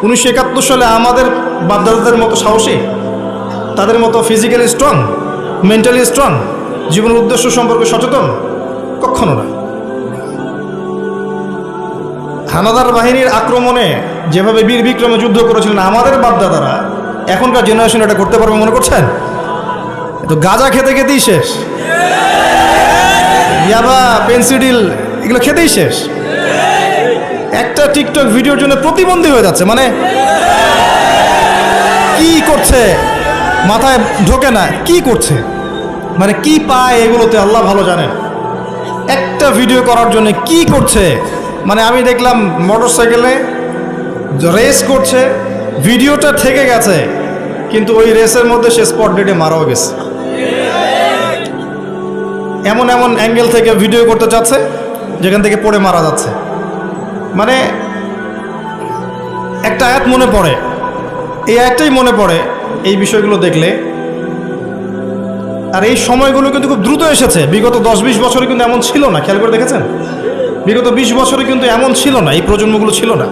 1971 সালে আমাদের বাপদাদাদের মতো সাহসী, তাদের মতো ফিজিক্যালি স্ট্রং, মেন্টালি স্ট্রং, জীবনের উদ্দেশ্য সম্পর্কে সচেতন? কখনো না। হানাদার বাহিনীর আক্রমণে যেভাবে বীর বিক্রমে যুদ্ধ করেছিলেন আমাদের বাপদাদারা, এখনকার জেনারেশন এটা করতে পারবে মনে করছেন? তো গাঁজা খেতে খেতেই শেষ, ইয়াবা, পেন্সিডিল এগুলো খেতেই শেষ। একটা টিকটক ভিডিওর জন্য প্রতিবন্ধী হয়ে যাচ্ছে। মানে কি করছে মাথায় ঢোকে না, কি করছে, মানে কি পায় এগুলোতে আল্লাহ ভালো জানেন। একটা ভিডিও করার জন্য কি করছে, মানে আমি দেখলাম মোটর সাইকেলে রেস করছে, ভিডিওটা থেকে গেছে, কিন্তু ওই রেসের মধ্যে সে স্পট ডেটে মারাও গেছে। এমন এমন অ্যাঙ্গেল থেকে ভিডিও করতে চাচ্ছে যেখান থেকে পড়ে মারা যাচ্ছে। মানে একটা আয়াত মনে পড়ে, এই আয়াতটাই মনে পড়ে এই বিষয়গুলো দেখলে। আর এই সময়গুলো কিন্তু খুব দ্রুত এসেছে। বিগত 10-20 বছরে কিন্তু এমন ছিল না, খেয়াল করে দেখেছেন? বিগত 20 বছরে কিন্তু এমন ছিল না, এই প্রজন্মগুলো ছিল না।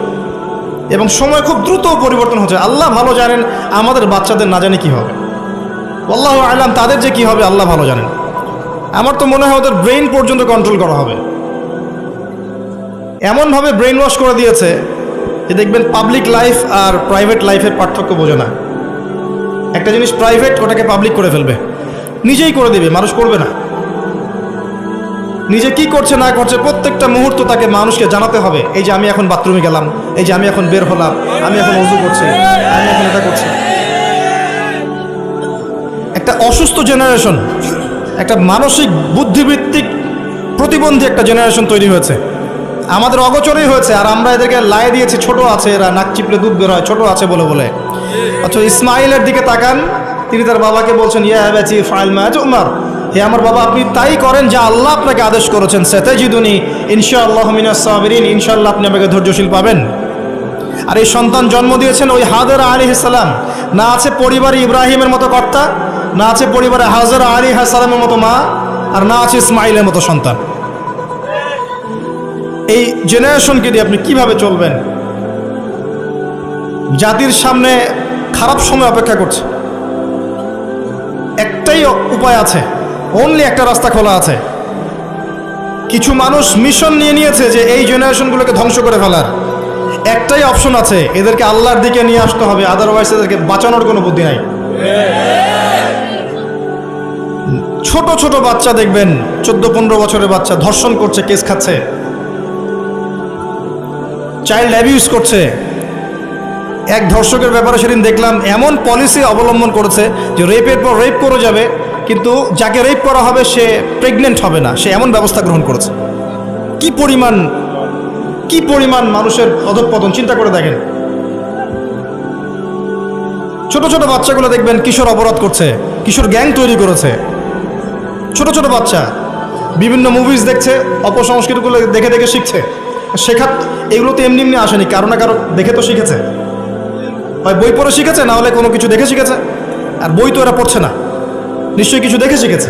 এবং সময় খুব দ্রুত পরিবর্তন হচ্ছে। আল্লাহ ভালো জানেন আমাদের বাচ্চাদের না জানে কি হবে। আল্লাহু আ'লাম তাদের যে কি হবে আল্লাহ ভালো জানেন। আমার তো মনে হয় ওদের ব্রেইন পর্যন্ত কন্ট্রোল করা হবে। এমনভাবে ব্রেইন ওয়াশ করে দিয়েছে যে দেখবেন পাবলিক লাইফ আর প্রাইভেট লাইফের পার্থক্য বোঝে না। একটা জিনিস প্রাইভেট, ওটাকে পাবলিক করে ফেলবে, নিজেই করে দিবে, মানুষ করবে না। নিজে কি করছে না করছে প্রত্যেকটা মুহূর্ত তাকে মানুষকে জানাতে হবে। এই যে আমি এখন বাথরুমে গেলাম, এই যে আমি এখন বের হলাম, আমি এখন ওযু করছি, আমি এখন এটা করছি। একটা অসুস্থ জেনারেশন, একটা মানসিক বুদ্ধিভিত্তিক প্রতিবন্ধী একটা জেনারেশন তৈরি হয়েছে, আমাদের অগোচরেই হয়েছে। আর আমরা এদেরকে লাই দিয়েছি ছোট আছে, এরা নাক চিপলে দুধ বের হয়, ছোট আছে বলে বলে। অথচ ইসমাইলের দিকে তাকান, তিনি তার বাবাকে বলছেন ইয়া আবাতি ফাআল মা তু'মার, হে আমার বাবা, আপনি তাই করেন যা আল্লাহ আপনাকে আদেশ করেছেন। সাতাজিদুনি ইনশাআল্লাহু মিনাস সাবিরিন, ইনশাআল্লাহ আপনি আমাকে ধৈর্যশীল পাবেন। আর এই সন্তান জন্ম দিয়েছেন ওই হাজরা আলাইহিস সালাম। না আছে পরিবারে ইব্রাহিমের মতো কর্তা, না আছে পরিবারে হাজরা আলাইহিস সালামের মতো মা, আর না আছে ইসমাইলের মতো সন্তান। এই জেনারেশনকে দিয়ে আপনি কিভাবে চলবেন? জাতির সামনে খারাপ সময় অপেক্ষা করছে। একটাই উপায় আছে, অনলি একটা রাস্তা খোলা আছে। কিছু মানুষ মিশন নিয়ে নিয়েছে যে এই জেনারেশনগুলোকে ধ্বংস করে ফেলার। একটাই অপশন আছে, এদেরকে আল্লাহর দিকে নিয়ে আসতে হবে, আদারওয়াইজ এদেরকে বাঁচানোর কোনো বুদ্ধি নাই। ছোট ছোট বাচ্চা দেখবেন, 14-15 বছরের বাচ্চা ধর্ষণ করছে, কেস খাচ্ছে, চাইল্ড অ্যাবিউজ করছে। এক ধর্ষকের ব্যাপারে সেদিন দেখলাম এমন পলিসি অবলম্বন করেছে যে রেপের পর রেপ করে যাবে, কিন্তু যাকে রেপ করা হবে সে প্রেগনেন্ট হবে না, সে এমন ব্যবস্থা গ্রহণ করেছে। কি পরিমাণ মানুষের অধঃপতন চিন্তা করে দেখেন। ছোট ছোট বাচ্চাগুলো দেখবেন কিশোর অপরাধ করছে, কিশোর গ্যাং তৈরি করেছে। ছোট ছোট বাচ্চা বিভিন্ন মুভিজ দেখছে, অপসংস্কৃতিগুলো দেখে দেখে শিখছে। শেখার এগুলো তো এমনি এমনি আসেনি, কারো না কারো দেখে তো শিখেছে। হয় বই পড়ে শিখেছে, না হলে কোনো কিছু দেখে শিখেছে। আর বই তো এরা পড়ছে না, নিশ্চয়ই কিছু দেখে শিখেছে,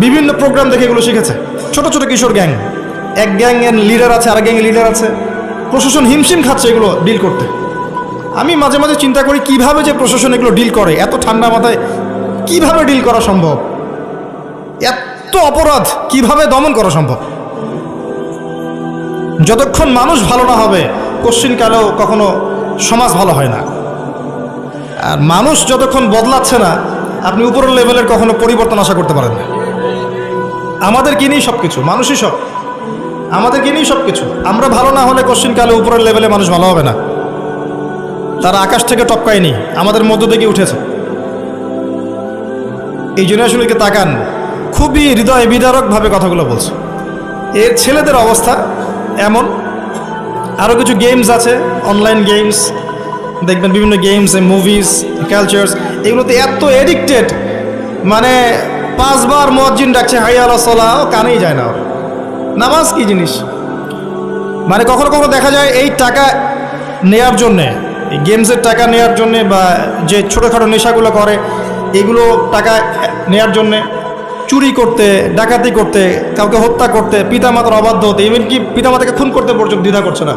বিভিন্ন প্রোগ্রাম দেখে এগুলো শিখেছে। ছোট ছোট কিশোর গ্যাং, এক গ্যাংয়ের লিডার আছে, আর গ্যাংয়ের লিডার আছে। প্রশাসন হিমশিম খাচ্ছে এগুলো ডিল করতে। আমি মাঝে মাঝে চিন্তা করি কিভাবে যে প্রশাসন এগুলো ডিল করে, এত ঠান্ডা মাথায় কিভাবে ডিল করা সম্ভব? এত অপরাধ কিভাবে দমন করা সম্ভব? যতক্ষণ মানুষ ভালো না হবে কোশ্চিনকালেও কখনো সমাজ ভালো হয় না। আর মানুষ যতক্ষণ বদলাচ্ছে না, আপনি উপরের লেভেলের কখনো পরিবর্তন আশা করতে পারেন না। আমাদেরকে নিয়েই সব কিছু, মানুষই সব, আমাদেরকে নিয়েই সব কিছু। আমরা ভালো না হলে কোশ্চিনকালে উপরের লেভেলে মানুষ ভালো হবে না। তারা আকাশ থেকে টপকায়নি, আমাদের মধ্য থেকে উঠেছে। এই জেনারেশনকে তাকান, খুবই হৃদয় বিদারকভাবে কথাগুলো বলছে। এর ছেলেদের অবস্থা এমন। আরও কিছু গেমস আছে, অনলাইন গেমস দেখবেন, বিভিন্ন গেমস, মুভিজ, কালচার্স, এগুলোতে এত এডিক্টেড, মানে 5 বার মুয়াজ্জিন ডাকছে হাইয়া আলা সালাহ, কানেই যায় না। নামাজ কি জিনিস? মানে কখনো কখনো দেখা যায় এই টাকা নেয়ার জন্যে, এই গেমসের টাকা নেয়ার জন্যে, বা যে ছোটোখাটো নেশাগুলো করে এগুলো টাকা নেয়ার জন্যে চুরি করতে, ডাকাতি করতে, কাউকে হত্যা করতে, পিতামাতার অবাধ্য হতে, ইভেন কি পিতামাতাকে খুন করতে পর্যন্ত দ্বিধা করছে না।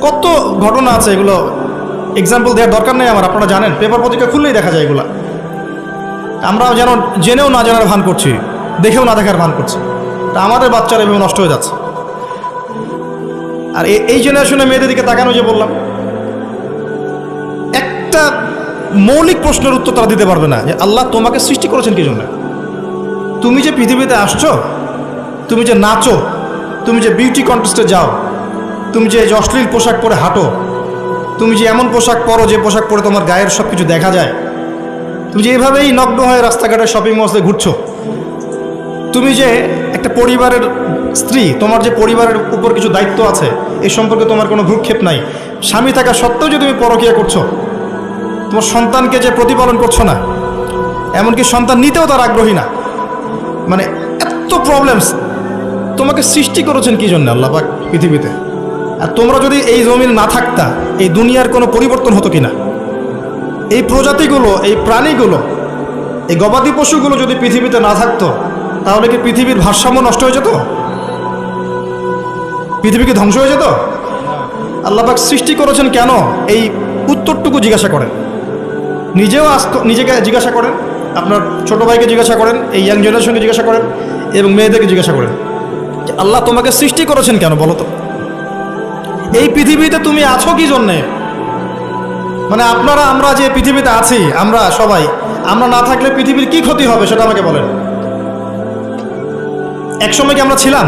কত ঘটনা আছে, এগুলো এক্সাম্পল দেওয়ার দরকার নেই আমার, আপনারা জানেন, পেপার পত্রিকা খুললেই দেখা যায় এগুলা। আমরা যেন জেনেও না জানার ভান করছি, দেখেও না দেখার ভান করছি। তা আমাদের বাচ্চারা এভাবে নষ্ট হয়ে যাচ্ছে। আর এই জেনারেশনে মেয়েদের দিকে তাকানো, যে বললাম, একটা মৌলিক প্রশ্নের উত্তর তারা দিতে পারবে না যে আল্লাহ তোমাকে সৃষ্টি করেছেন কি জন্য? তুমি যে পৃথিবীতে আসছো, তুমি যে নাচো, তুমি যে বিউটি কন্টেস্টে যাও, তুমি যে অশ্লীল পোশাক পরে হাঁটো, তুমি যে এমন পোশাক পরো যে পোশাক পরে তোমার গায়ের সব কিছু দেখা যায়, তুমি যে এভাবেই নগ্ন হয়ে রাস্তাঘাটে শপিং মলে ঘুরছো, তুমি যে একটা পরিবারের স্ত্রী, তোমার যে পরিবারের উপর কিছু দায়িত্ব আছে, এই সম্পর্কে তোমার কোনো ভ্রুক্ষেপ নাই, স্বামী থাকা সত্ত্বেও যে তুমি পরকীয়া করছো, তোমার সন্তানকে যে প্রতিপালন করছো না, এমনকি সন্তান নিতেও তার আগ্রহী না, মানে এত প্রবলেমস। তোমাকে সৃষ্টি করেছেন কি জন্য আল্লাহ পাক পৃথিবীতে? আর তোমরা যদি এই জমিন না থাকতা, এই দুনিয়ার কোনো পরিবর্তন হতো কিনা? এই প্রজাতিগুলো, এই প্রাণীগুলো, এই গবাদি পশুগুলো যদি পৃথিবীতে না থাকতো, তাহলে কি পৃথিবীর ভারসাম্য নষ্ট হয়ে যেত? পৃথিবী কি ধ্বংস হয়ে যেত? আল্লাহ পাক সৃষ্টি করেছেন কেন, এই উত্তরটুকু জিজ্ঞাসা করেন। নিজেও নিজেকে জিজ্ঞাসা করেন, আপনার ছোট ভাইকে জিজ্ঞাসা করেন, এই ইয়াং জেনারেশনকে জিজ্ঞাসা করেন, এবং মেয়েদেরকে জিজ্ঞাসা করেন যে আল্লাহ তোমাকে সৃষ্টি করেছেন কেন, বলো তো? এই পৃথিবীতে তুমি আছো কি জন্যে? মানে আপনারা, আমরা যে পৃথিবীতে আছি, আমরা সবাই, আমরা না থাকলে পৃথিবীর কি ক্ষতি হবে সেটা আমাকে বলেন। একসময় কি আমরা ছিলাম?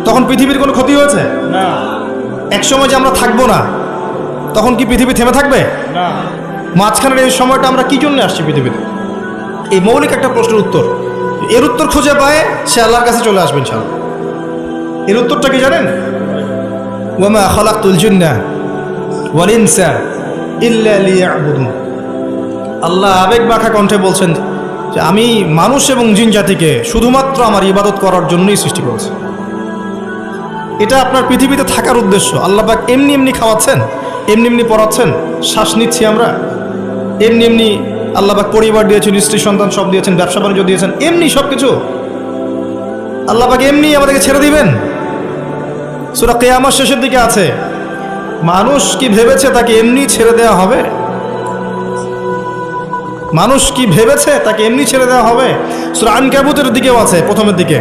তখন পৃথিবীর কোনো ক্ষতি হয়েছে? না। একসময় যে আমরা থাকবো না, তখন কি পৃথিবী থেমে থাকবে? না। মাঝখানের এই সময়টা আমরা কি জন্য আসছি পৃথিবীতে? এই মৌলিক একটা প্রশ্নের উত্তর, এর উত্তর খুঁজে পায় সে আল্লাহর কাছে চলে আসবেন ইনশাআল্লাহ। এর উত্তরটা কি জানেন? ওয়ামা খালাকতুল জিন্না ওয়াল ইনসা ইল্লা লিয়াবুদুন। আল্লাহ আবেগ মাখা কণ্ঠে বলছেন যে আমি মানুষ এবং জিন জাতিকে শুধুমাত্র আমার ইবাদত করার জন্যই সৃষ্টি করেছি। এটা আপনার পৃথিবীতে থাকার উদ্দেশ্য। আল্লাহ পাক এমনি এমনি খাওয়াচ্ছেন, এমনি এমনি পড়াচ্ছেন, শ্বাস নিচ্ছি আমরা, এমনি এমনি আল্লাহ পাক পরিবার দিয়েছেন, স্ত্রী সন্তান সব দিয়েছেন, ব্যবসা বাণিজ্য দিয়েছেন, এমনি সব কিছু আল্লাহ পাক এমনি আমাদেরকে ছেড়ে দিবেন? সূরা কিয়ামত শেষের দিকে আছে, মানুষ কি ভেবেছে তাকে এমনি ছেড়ে দেওয়া হবে? মানুষ কি ভেবেছে তাকে এমনি ছেড়ে দেওয়া হবে? সূরা আনকাবুতের দিকেও আছে, প্রথমের দিকে,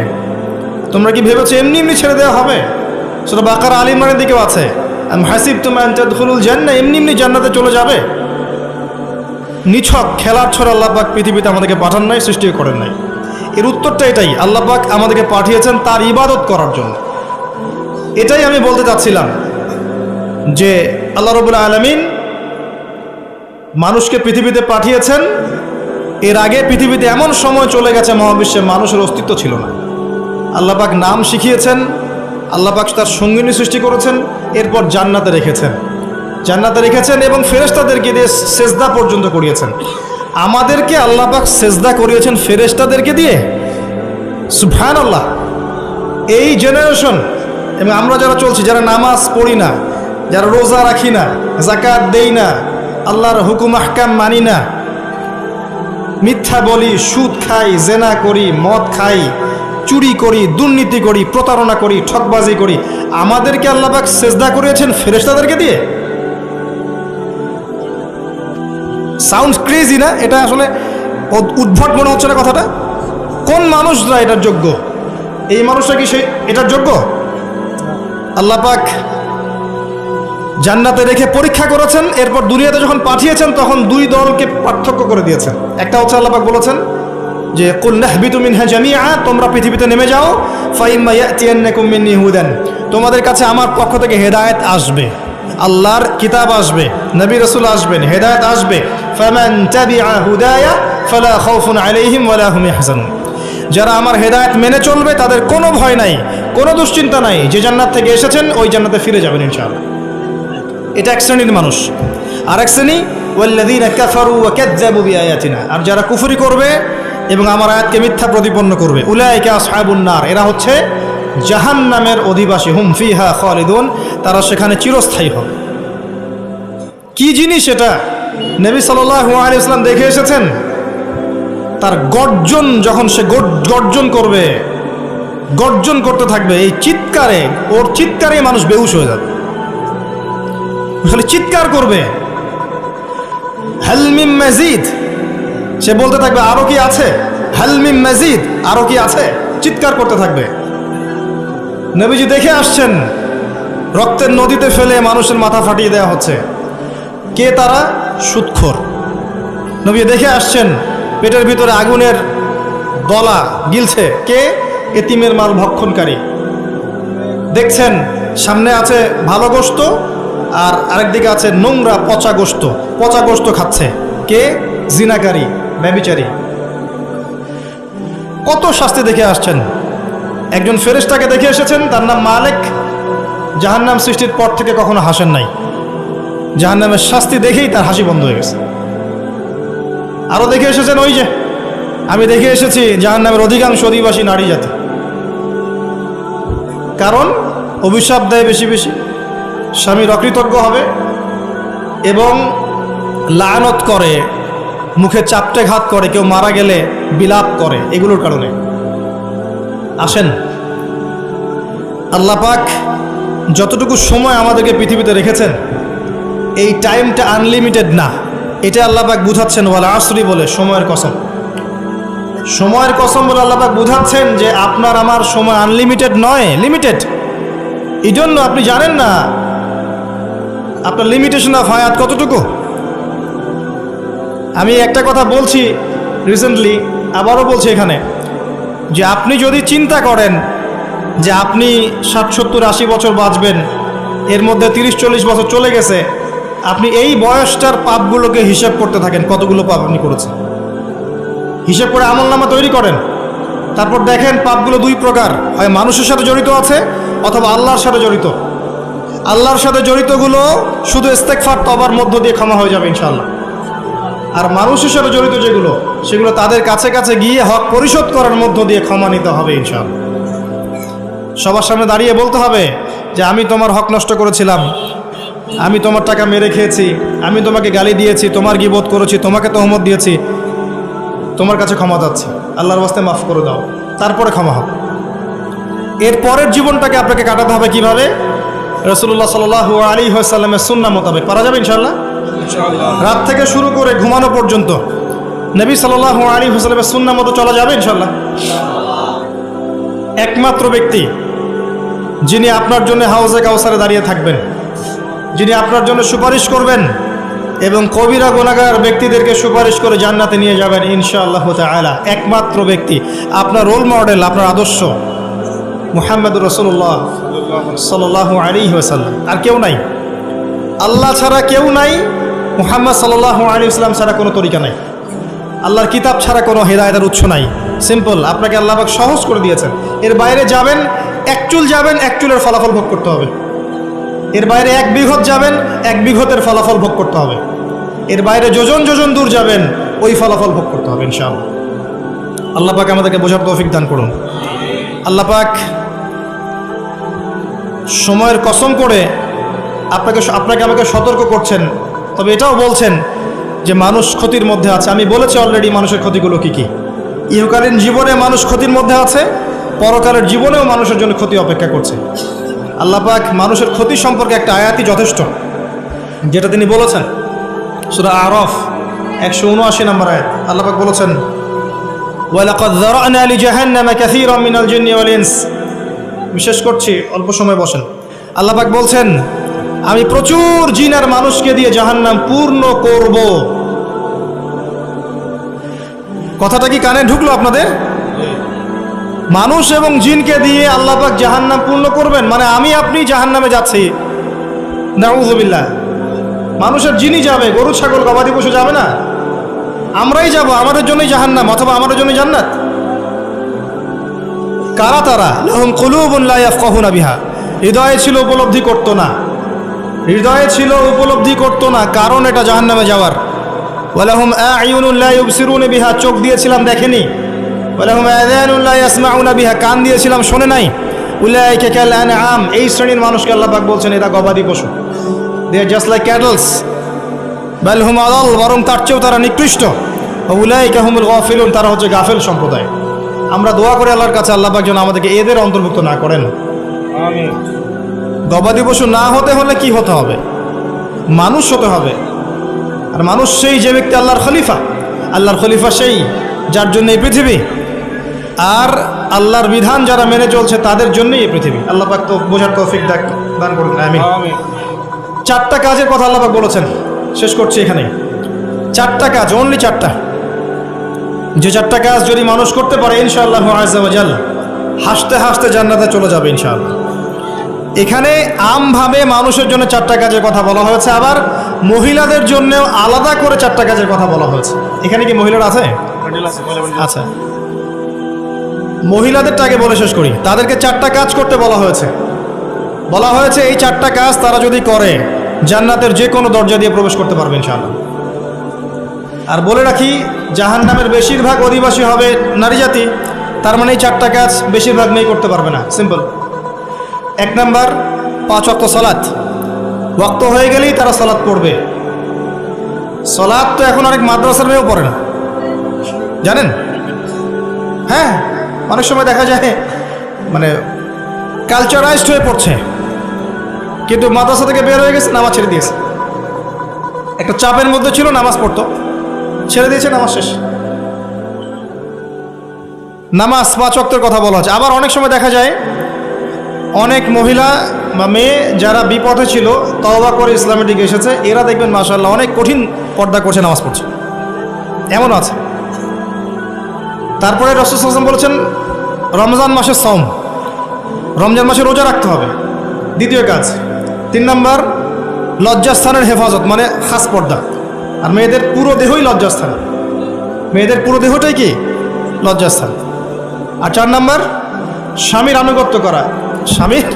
তোমরা কি ভেবেছো এমনি এমনি ছেড়ে দেওয়া হবে? সূরা বাকারা আল ইমরানের দিকেও আছে, আম হাসিবতুম আন তাদখুলুল জান্নাহ, এমনি এমনি জান্নাতে চলে যাবে? নিছক খেলার ছড়া আল্লাহ পাক পৃথিবীতে আমাদেরকে পাঠান নাই, সৃষ্টি করেন নাই। এর উত্তরটা এটাই, আল্লাহ পাক আমাদেরকে পাঠিয়েছেন তার ইবাদত করার জন্য। এটাই আমি বলতে চাচ্ছিলাম যে আল্লাহ রাব্বুল আলামিন মানুষকে পৃথিবীতে পাঠিয়েছেন। এর আগে পৃথিবীতে এমন সময় চলে গেছে মহাবিশ্বে মানুষের অস্তিত্ব ছিল না। আল্লাহ পাক নাম শিখিয়েছেন, আল্লাহ পাক তার সঙ্গিনী সৃষ্টি করেছেন, এরপর জান্নাতে রেখেছেন এবং ফেরেশতাদেরকে দিয়ে সেজদা পর্যন্ত করিয়েছেন। আমাদেরকে আল্লাহ পাক সেজদা করিয়েছেন ফেরেশতাদেরকে দিয়ে। সুবহানাল্লাহ। এই জেনারেশন এবং আমরা যারা চলছি, যারা নামাজ পড়ি না, যারা রোজা রাখি না, যাকাত দেই না, আল্লাহর হুকুম আহকাম মানি না, মিথ্যা বলি, সুদ খাই, জেনা করি, মদ খাই, চুরি করি, দুর্নীতি করি, প্রতারণা করি, ঠকবাজি করি, আমাদেরকে আল্লাহ পাক সেজদা করিয়েছেন ফেরেশতাদেরকে দিয়ে। সাউন্ডস ক্রেজি না? এটা আসলে উদ্ভট মনে হচ্ছে না কথাটা? কোন মানুষরা এটার যোগ্য? এই মানুষরা কি সেই এটার যোগ্য? আল্লাহ পাক জান্নাতে রেখে পরীক্ষা করেছেন, এরপর দুনিয়াতে যখন পাঠিয়েছেন তখন দুই দলকে পার্থক্য করে দিয়েছেন। একটা হচ্ছে আল্লাহ পাক বলেছেন যে কুল নাহবিতু মিনহা জামিআ, তোমরা পৃথিবীতে নেমে যাও, ফাইম্মা ইয়াতিয়ান্নাকুম মিন্নী হুদান, তোমাদের কাছে আমার পক্ষ থেকে হেদায়েত আসবে, আল্লাহর কিতাব আসবে, নবী রাসূল আসবেন, হেদায়েত আসবে। ফামান তাবিআ হুদায়া ফালা খাউফুন আলাইহিম ওয়ালা হুম ইয়াহজানুন, যারা আমার হেদায়েত মেনে চলবে তাদের কোনো ভয় নাই, কোনো দুশ্চিন্তা নাই, যে জান্নাত থেকে এসেছেন ওই জান্নাতে ফিরে যাবেন ইনশাআল্লাহ। এটা এক শ্রেণীর মানুষ। আর এক শ্রেণী ওয়াল্লাযীনা কাফারু ওয়া কাযযাবু বিআয়াতিনা, আর যারা কুফরি করবে এবং আমার আয়াতকে মিথ্যা প্রতিপন্ন করবে, উলাইকা আসহাবুন নার, এরা হচ্ছে জাহান্নামের অধিবাসী, হুম ফিহা খালিদুন, তারা সেখানে চিরস্থায়ী হবে। কি জিনিস এটা? নবী সাল্লাল্লাহু আলাইহি ওয়াসাল্লাম দেখে এসেছেন। তার গর্জন, যখন সে গর্জন করবে, গর্জন করতে থাকবে, এই চিৎকারে, ওর চিৎকারে মানুষ বেহুশ হয়ে যাবে, খালি চিৎকার করবে, হাল মিন মাজিদ, সে বলতে থাকবে আরো কি আছে, হাল মিন মাজিদ, আরো কি আছে, চিৎকার করতে থাকবে। নবীজি দেখে আসছেন, রক্তের নদীতে ফেলে মানুষের মাথা ফাটিয়ে দেওয়া হচ্ছে। কে তারা? সুদখোর। নবী দেখে আসছেন, পেটের ভিতরে আগুনের দলা গিলছে। কে? এতিমের মাল ভক্ষণকারী। দেখছেন সামনে আছে ভালো গোশত, আর আরেকদিকে আছে নোংরা পচা গোশত খাচ্ছে। কে? জিনাকারী, ব্যভিচারী। কত শাস্তি দেখে আসছেন। একজন ফেরেশতাকে দেখে এসেছেন, তার নাম মালিক। জাহান্নাম সৃষ্টির পর থেকে কখনো হাসেন নাই, জাহান্নামের শাস্তি দেখেই তার হাসি বন্ধ হয়ে গেছে। আরো দেখে এসেছেন, ওই যে আমি দেখে এসেছি জাহান্নামের অধিকাংশ অধিবাসী নারী জাতি। কারণ অভিশাপ দেয় বেশি বেশি, স্বামীর অকৃতজ্ঞ হবে এবং লানত করে, মুখে চাপটে ঘাত করে, কেউ মারা গেলে বিলাপ করে, এগুলোর কারণে। আসেন, আল্লাহ পাক যতটুকু সময় আমাদেরকে পৃথিবীতে রেখেছেন, এই টাইমটা আনলিমিটেড না, এটা আল্লাহ পাক বুঝাচ্ছেন। ওয়াল আসরি বলে, সময়ের কসম, সময়ের কসম বলে আল্লাহ পাক বুঝাচ্ছেন যে আপনার আমার সময় আনলিমিটেড নয়, লিমিটেড। এই জন্য আপনি জানেন না আপনার লিমিটেশন অফ হায়াত কতটুকু। আমি একটা কথা বলছি রিসেন্টলি, আবারও বলছি এখানে, যে আপনি যদি চিন্তা করেন যে আপনি 60, 70, 80 বছর বাঁচবেন, এর মধ্যে 30-40 বছর চলে গেছে, আপনি এই বয়সটার পাপগুলোকে হিসাব করতে থাকেন, কতগুলো পাপ আপনি করেছেন। হিসাব করে আমলনামা তৈরি করেন, তারপর দেখেন পাপগুলো দুই প্রকার, হয় মানুষের সাথে জড়িত আছে অথবা আল্লাহর সাথে জড়িত। আল্লাহর সাথে জড়িতগুলো শুধু ইস্তেগফার তওবার মধ্য দিয়ে ক্ষমা হয়ে যাবে ইনশাআল্লাহ। আর মানুষ হিসেবে জড়িত যেগুলো, সেগুলো তাদের কাছে কাছে গিয়ে হক পরিশোধ করার মধ্য দিয়ে ক্ষমা নিতে হবে ইনশাআল্লাহ। সবার সামনে দাঁড়িয়ে বলতে হবে যে আমি তোমার হক নষ্ট করেছিলাম, আমি তোমার টাকা মেরে খেয়েছি, আমি তোমাকে গালি দিয়েছি, তোমার গীবত করেছি, তোমাকে তহমত দিয়েছি, তোমার কাছে ক্ষমা চাচ্ছি, আল্লাহর ওয়াস্তে মাফ করে দাও, তারপরে ক্ষমা হবে। এর পরের জীবনটাকে আপনাকে কাটাতে হবে কিভাবে? রাসূলুল্লাহ সাল্লাল্লাহু আলাইহি ওয়াসাল্লামের সুন্নাহ মোতাবেক। পারা যাবে ইনশাআল্লাহ? রাত থেকে শুরু করে ঘুমানো পর্যন্ত নবী সাল্লাল্লাহু আলাইহি ওয়াসাল্লামের সুন্নাহ মতো চলা যাবে ইনশাআল্লাহ। একমাত্র ব্যক্তি যিনি আপনার জন্য হাউজে কাউসারে দাঁড়িয়ে থাকবেন, যিনি আপনার জন্য সুপারিশ করবেন এবং কবিরা গুনাহগার ব্যক্তিদেরকে সুপারিশ করে জান্নাতে নিয়ে যাবেন ইনশাআল্লাহ তাআলা, একমাত্র ব্যক্তি, আপনার রোল মডেল, আপনার আদর্শ মুহাম্মদুর রাসূলুল্লাহ সাল্লাল্লাহু আলাইহি ওয়াসাল্লাম। আর কেউ নাই, আল্লাহ ছাড়া কেউ নাই, মুহাম্মদ সাল্লাল্লাহু আলাইহি ওয়াসাল্লাম ছাড়া কোনো তরিকা নাই, আল্লাহর কিতাব ছাড়া কোনো হেদায়েতের উৎস নাই। সিম্পল, আপনাকে আল্লাহ পাক সহজ করে দিয়েছেন। এর বাইরে যাবেন, এক চুল যাবেন, এক চুলের ফলাফল ভোগ করতে হবে। এর বাইরে 1 বিঘত যাবেন, 1 বিঘতের ফলাফল ভোগ করতে হবে। এর বাইরে যোজন যোজন দূর যাবেন, ওই ফলাফল ভোগ করতে হবে ইনশাআল্লাহ। আল্লাহ পাক আমাদেরকে বোঝার তৌফিক দান করুন। আল্লাহ পাক সময়ের কসম করে আপনাকে আমাকে সতর্ক করছেন, তবে এটাও বলছেন যে মানুষ ক্ষতির মধ্যে আছে। আমি বলেছি অলরেডি মানুষের ক্ষতিগুলো কি কি। ইহকালীন জীবনে মানুষ ক্ষতির মধ্যে আছে, পরকালের জীবনেও মানুষের জন্য ক্ষতি অপেক্ষা করছে। আল্লাহ পাক মানুষের ক্ষতি সম্পর্কে একটা আয়াতই যথেষ্ট, যেটা তিনি বলেছেন সূরা আরাফ 179 নম্বর আয়াত। আল্লাহ পাক বলেছেন, ওয়ালাকাদ যারানা লিজাহান্নামা কাসীরাম মিনাল জিন্নি ওয়াল ইনস। বিশেষ করছি, অল্প সময় বসেন। আল্লাহ পাক বলছেন, আমি প্রচুর জিন আর মানুষকে দিয়ে জাহান্নাম পূর্ণ করব। কথাটা কি কানে ঢুকলো আপনাদের? মানুষ এবং জিনকে দিয়ে আল্লাহ পাক জাহান্নাম পূর্ণ করবেন, মানে আমি আপনি জাহান্নামে যাচ্ছি, নাউযুবিল্লাহ। মানুষের জিনই যাবে, গরু ছাগল গবাদি পশু যাবে না, আমরাই যাব, আমাদের জন্যই জাহান্নাম অথবা আমাদের জন্যই জান্নাত। কারা তারা? লাহুম কুলুবুন লা ইয়াফকাহুনা বিহা, হৃদয়ে ছিল উপলব্ধি করতো না, হৃদয়ে ছিল উপলব্ধি করতো না, কারণ এটা জাহান্নামে যাওয়ার। ওয়ালাহুম আ'য়ুনুন লা ইউবসিরুনা বিহা, চোখ দিয়েছিলাম দেখেনি। ওয়ালাহুম আযানুন লা ইয়াসমাউনা বিহা, কান দিয়েছিলাম শোনে নাই। উলাইকা কাল আনআম, এই শ্রেণীর মানুষকে আল্লাহ পাক বলছেন এরা গবাদি পশু। দে আর জাস্ট লাইক ক্যাটলস, বাল হুম আদাল, বরং তার চেয়েও তারা নিকৃষ্ট। উলাইকা হুমুল গাফিলুন, তারা হচ্ছে গাফেল সম্প্রদায়। আমরা দোয়া করি আল্লাহর কাছে আল্লাহ পাক যেন আমাদেরকে এদের অন্তর্ভুক্ত না করেন। আমিন। গবাদি পশু না হতে হলে কি হতে হবে? মানুষ হতে হবে। আর মানুষ সেই যে ব্যক্তি আল্লাহর খলিফা, আল্লাহর খলিফা সেই যার জন্য এই পৃথিবী, আর আল্লাহর বিধান যারা মেনে চলছে তাদের জন্যই এই পৃথিবী। আল্লাহ পাক তো বোঝার তৌফিক দান করুন, আমিন। 4টা কাজের কথা আল্লাহ পাক বলেছেন, শেষ করছি এখানে। 4টা কাজ, অনলি 4টা, যে 4টা কাজ যদি মানুষ করতে পারে ইনশাআল্লাহ আযজা ওয়া জাল হাসতে হাসতে জান্নাতে চলে যাবে ইনশাআল্লাহ। এখানে আমভাবে মানুষের জন্য 4টা কাজের কথা বলা হয়েছে, আবার মহিলাদের জন্যও আলাদা করে 4টা কাজের কথা বলা হয়েছে। এখানে কি মহিলারা আছে? আচ্ছা, মহিলাদেরটা আগে বলে শেষ করি। তাদেরকে 4টা কাজ করতে বলা হয়েছে। এই 4টা কাজ তারা যদি করে জান্নাতের যে কোনো দরজা দিয়ে প্রবেশ করতে পারবে ইনশাআল্লাহ। আর বলে রাখি, জাহান্নামের বেশিরভাগ অধিবাসী হবে নারী জাতি, তার মানে এই 4টা কাজ বেশিরভাগ মেয়ে করতে পারবে না। সিম্পল। 1 নাম্বার, 5 ওয়াক্ত সালাত। ওয়াক্ত হয়ে গেলেই তারা সালাত পড়বে। সালাত তো এখন অনেক মাদ্রাসার মেয়েও পড়ে না, জানেন? হ্যাঁ, অনেক সময় দেখা যায় মানে কালচারাইজড হয়ে পড়ছে, কিন্তু মাদ্রাসা থেকে বের হয়ে গেছে, নামাজ ছেড়ে দিয়েছে। একটা চাপের মধ্যে ছিল, নামাজ পড়তো, ছেড়ে দিয়েছে, নামাজ শেষ। নামাজ 5 ওয়াক্তের কথা বলা হচ্ছে। আবার অনেক সময় দেখা যায় অনেক মহিলা বা মেয়ে যারা বিপথে ছিল, তওবা করে ইসলামের দিকে এসেছে, এরা দেখবেন মাশাআল্লাহ অনেক কঠিন পর্দা করছে, নামাজ পড়ছে, এমন আছে। তারপরে রাসূল সাল্লাল্লাহু আলাইহি ওয়াসাল্লাম বলেছেন রমজান মাসের সওম, রমজান মাসে রোজা রাখতে হবে, 2য় কাজ। 3 নাম্বার, লজ্জাস্থানের হেফাজত, মানে খাস পর্দা। আর মেয়েদের পুরো দেহই লজ্জাস্থান, মেয়েদের পুরো দেহটাই কি লজ্জাস্থান। আর 4 নাম্বার, স্বামীর আনুগত্য করা। স্বামীর,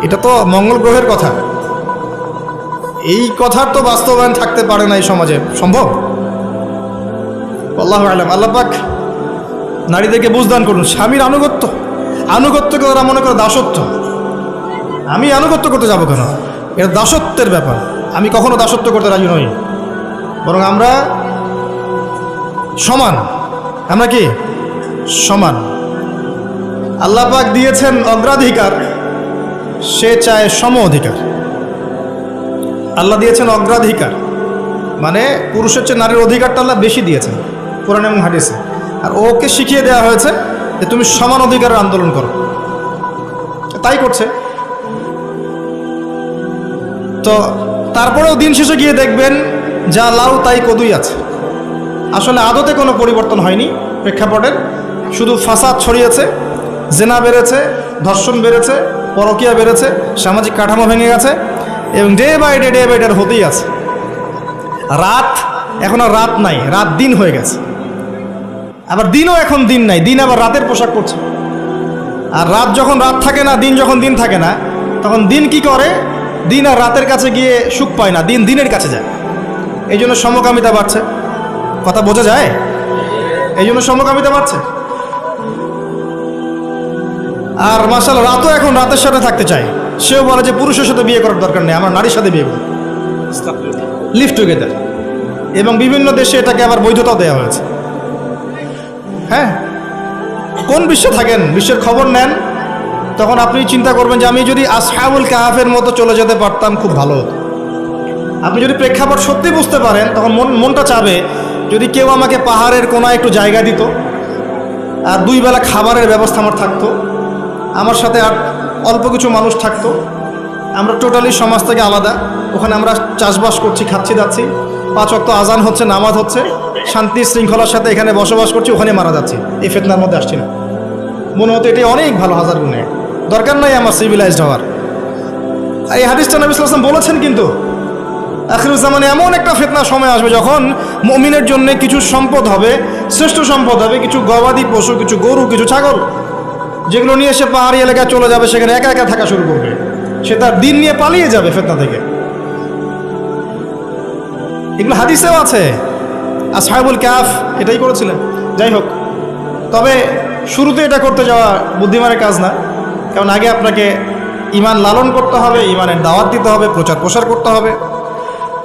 এটা তো মঙ্গল গ্রহের কথা, এই কথার তো বাস্তবায়ন থাকতে পারে না এই সমাজে, সম্ভব? আল্লাহু আ'লাম। আল্লাহ পাক নারীদেরকে বুঝদান করুন। স্বামীর আনুগত্যকে ওরা মনে করে দাসত্ব। আমি আনুগত্য করতে যাবো কেন? এটা দাসত্বের ব্যাপার। আমি কখনো দাসত্ব করতে রাজি নই, বরং আমরা সমান। আমরা কি সমান? আল্লাহ পাক দিয়েছেন অগ্রাধিকার, সে চায় সম অধিকার। আল্লাহ দিয়েছেন অগ্রাধিকার, মানে পুরুষের চেয়ে নারীর অধিকারটা আল্লাহ বেশি দিয়েছেন কোরআন এবং হাদিসে। আর ওকে শিখিয়ে দেওয়া হয়েছে যে তুমি সমান অধিকারের আন্দোলন করো, তাই করছে। তো তারপরেও দিন শেষে গিয়ে দেখবেন যা লাউ তাই কদুই আছে। আসলে আদতে কোনো পরিবর্তন হয়নি প্রেক্ষাপটের, শুধু ফাসাদ ছড়িয়েছে, জেনা বেড়েছে, ধর্ষণ বেড়েছে, পরকীয়া বেড়েছে, সামাজিক কাঠামো ভেঙে গেছে এবং ডে বাই ডে হতেই আছে। রাত এখন আর রাত নাই, রাত দিন হয়ে গেছে। আবার দিনও এখন দিন নাই, দিন আবার রাতের পোশাক করছে। আর রাত যখন রাত থাকে না, দিন যখন দিন থাকে না, তখন দিন কি করে? দিন আর রাতের কাছে গিয়ে সুখ পায় না, দিন দিনের কাছে যায়। এই জন্য সমকামিতা বাড়ছে। কথা বোঝা যায়? এই জন্য সমকামিতা বাড়ছে। আর মাশাআল্লাহ রাতও এখন রাতের সাথে থাকতে চায়। সেও বলে যে পুরুষের সাথে বিয়ে করার দরকার নেই, আমার নারীর সাথে বিয়ে করব, লিভ টুগেদার। এবং বিভিন্ন দেশে এটাকে আবার বৈধতাও দেওয়া হয়েছে। হ্যাঁ, কোন বিশ্বে থাকেন, বিশ্বের খবর নেন, তখন আপনি চিন্তা করবেন যে আমি যদি আসহাবুল কাহাফের মতো চলে যেতে পারতাম খুব ভালো হতো। আপনি যদি প্রেক্ষাপট সত্যি বুঝতে পারেন, তখন মনটা চাবে যদি কেউ আমাকে পাহাড়ের কোনায় একটু জায়গা দিত, আর 2 বেলা খাবারের ব্যবস্থা আমার থাকতো, আমার সাথে আর অল্প কিছু মানুষ থাকতো, আমরা টোটালি সমাজ থেকে আলাদা, ওখানে আমরা চাষবাস করছি, খাচ্ছি যাচ্ছি, 5 ওয়াক্ত আজান হচ্ছে, নামাজ হচ্ছে, শান্তি শৃঙ্খলার সাথে এখানে বসবাস করছি, ওখানে মারা যাচ্ছি, এই ফিতনার মধ্যে আসছি না। মনে হতো এটি অনেক ভালো, হাজার গুণে। দরকার নাই আমার সিভিলাইজড হওয়ার। এই হাদিসটা নবী সাল্লাল্লাহু আলাইহি ওয়াসাল্লাম বলেছেন। কিন্তু আখিরুজ্জামানে এমন একটা ফিতনার সময় আসবে যখন মুমিনের জন্য কিছু সম্পদ হবে, শ্রেষ্ঠ সম্পদ হবে, কিছু গবাদি পশু, কিছু গরু, কিছু ছাগল, যেগুলো নিয়ে সে পাহাড়ি এলাকায় চলে যাবে, সেখানে একা একা থাকা শুরু করবে। সে তার দিন নিয়ে পালিয়ে যাবে ফিতনা থেকে। এগুলো হাদিসেও আছে। আসহাবুল কাহফ এটাই করেছিলেন। যাই হোক, তবে শুরুতে এটা করতে যাওয়া বুদ্ধিমানের কাজ না, কারণ আগে আপনাকে ঈমান লালন করতে হবে, ঈমানের দাওয়াত দিতে হবে, প্রচার প্রসার করতে হবে,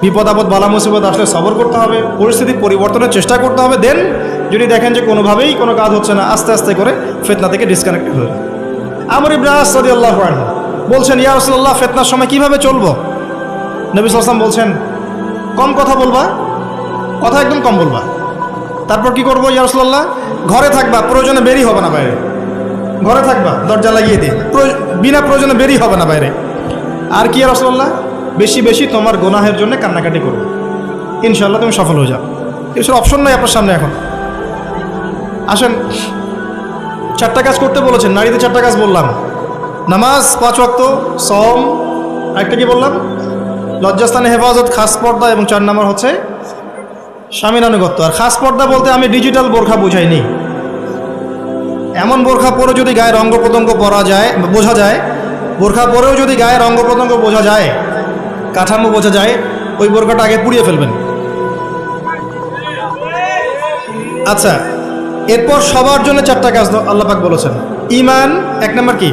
বিপদ আপদ বালা মুসিবত আসলে সবর করতে হবে, পরিস্থিতি পরিবর্তনের চেষ্টা করতে হবে। দেন যদি দেখেন যে কোনোভাবেই কোনো কাজ হচ্ছে না, আস্তে আস্তে করে ফিতনা থেকে ডিসকানেক্টেড হয়ে যায়। আমর ইবনে আস রাদিয়াল্লাহু আনহু বলছেন, ইয়া রাসূলুল্লাহ, ফিতনার সময় কিভাবে চলবো? নবী সাল্লাল্লাহু আলাইহি ওয়াসাল্লাম বলছেন, কম কথা বলবা, কথা একদম কম বলবা। তারপর কি করবো ইয়া রাসূলুল্লাহ? ঘরে থাকবা, প্রয়োজনে বেরিয়ে হবে না বাইরে। ঘরে থাকবা, দরজা লাগিয়ে দিয়ে, বিনা প্রয়োজনে বেরিয়ে হবে না বাইরে। আর কি ইয়া রাসূলুল্লাহ? বেশি বেশি তোমার গুনাহের জন্য কান্নাকাটি করবে, ইনশাআল্লাহ তুমি সফল হয়ে যাও। এসব অপশন নাই আপনার সামনে এখন। আসেন, 4টা কাজ করতে বলেছেন। নারীদের 4টা কাজ বললাম, নামাজ 5 ওয়াক্ত, সওম, আরেকটা কি বললাম? লজ্জাস্থানে হেফাজত, খাস পর্দা, এবং 4 নম্বর হচ্ছে স্বামীর আনুগত্য। আর খাস পর্দা বলতে আমি ডিজিটাল বোরখা বুঝাইনি। এমন বোরখা পরে যদি গায়ের অঙ্গ প্রত্যঙ্গ বোঝা যায়, বোরখা পরেও যদি গায়ের অঙ্গ প্রত্যঙ্গ বোঝা যায়, কাঠামো বোঝা যায়, ওই বোরখাটা আগে পুড়িয়ে ফেলবেন। আচ্ছা, এরপর সবার জন্য 4টা কাজ আল্লাহ পাক বলেছেন। ঈমান 1 নম্বর কি?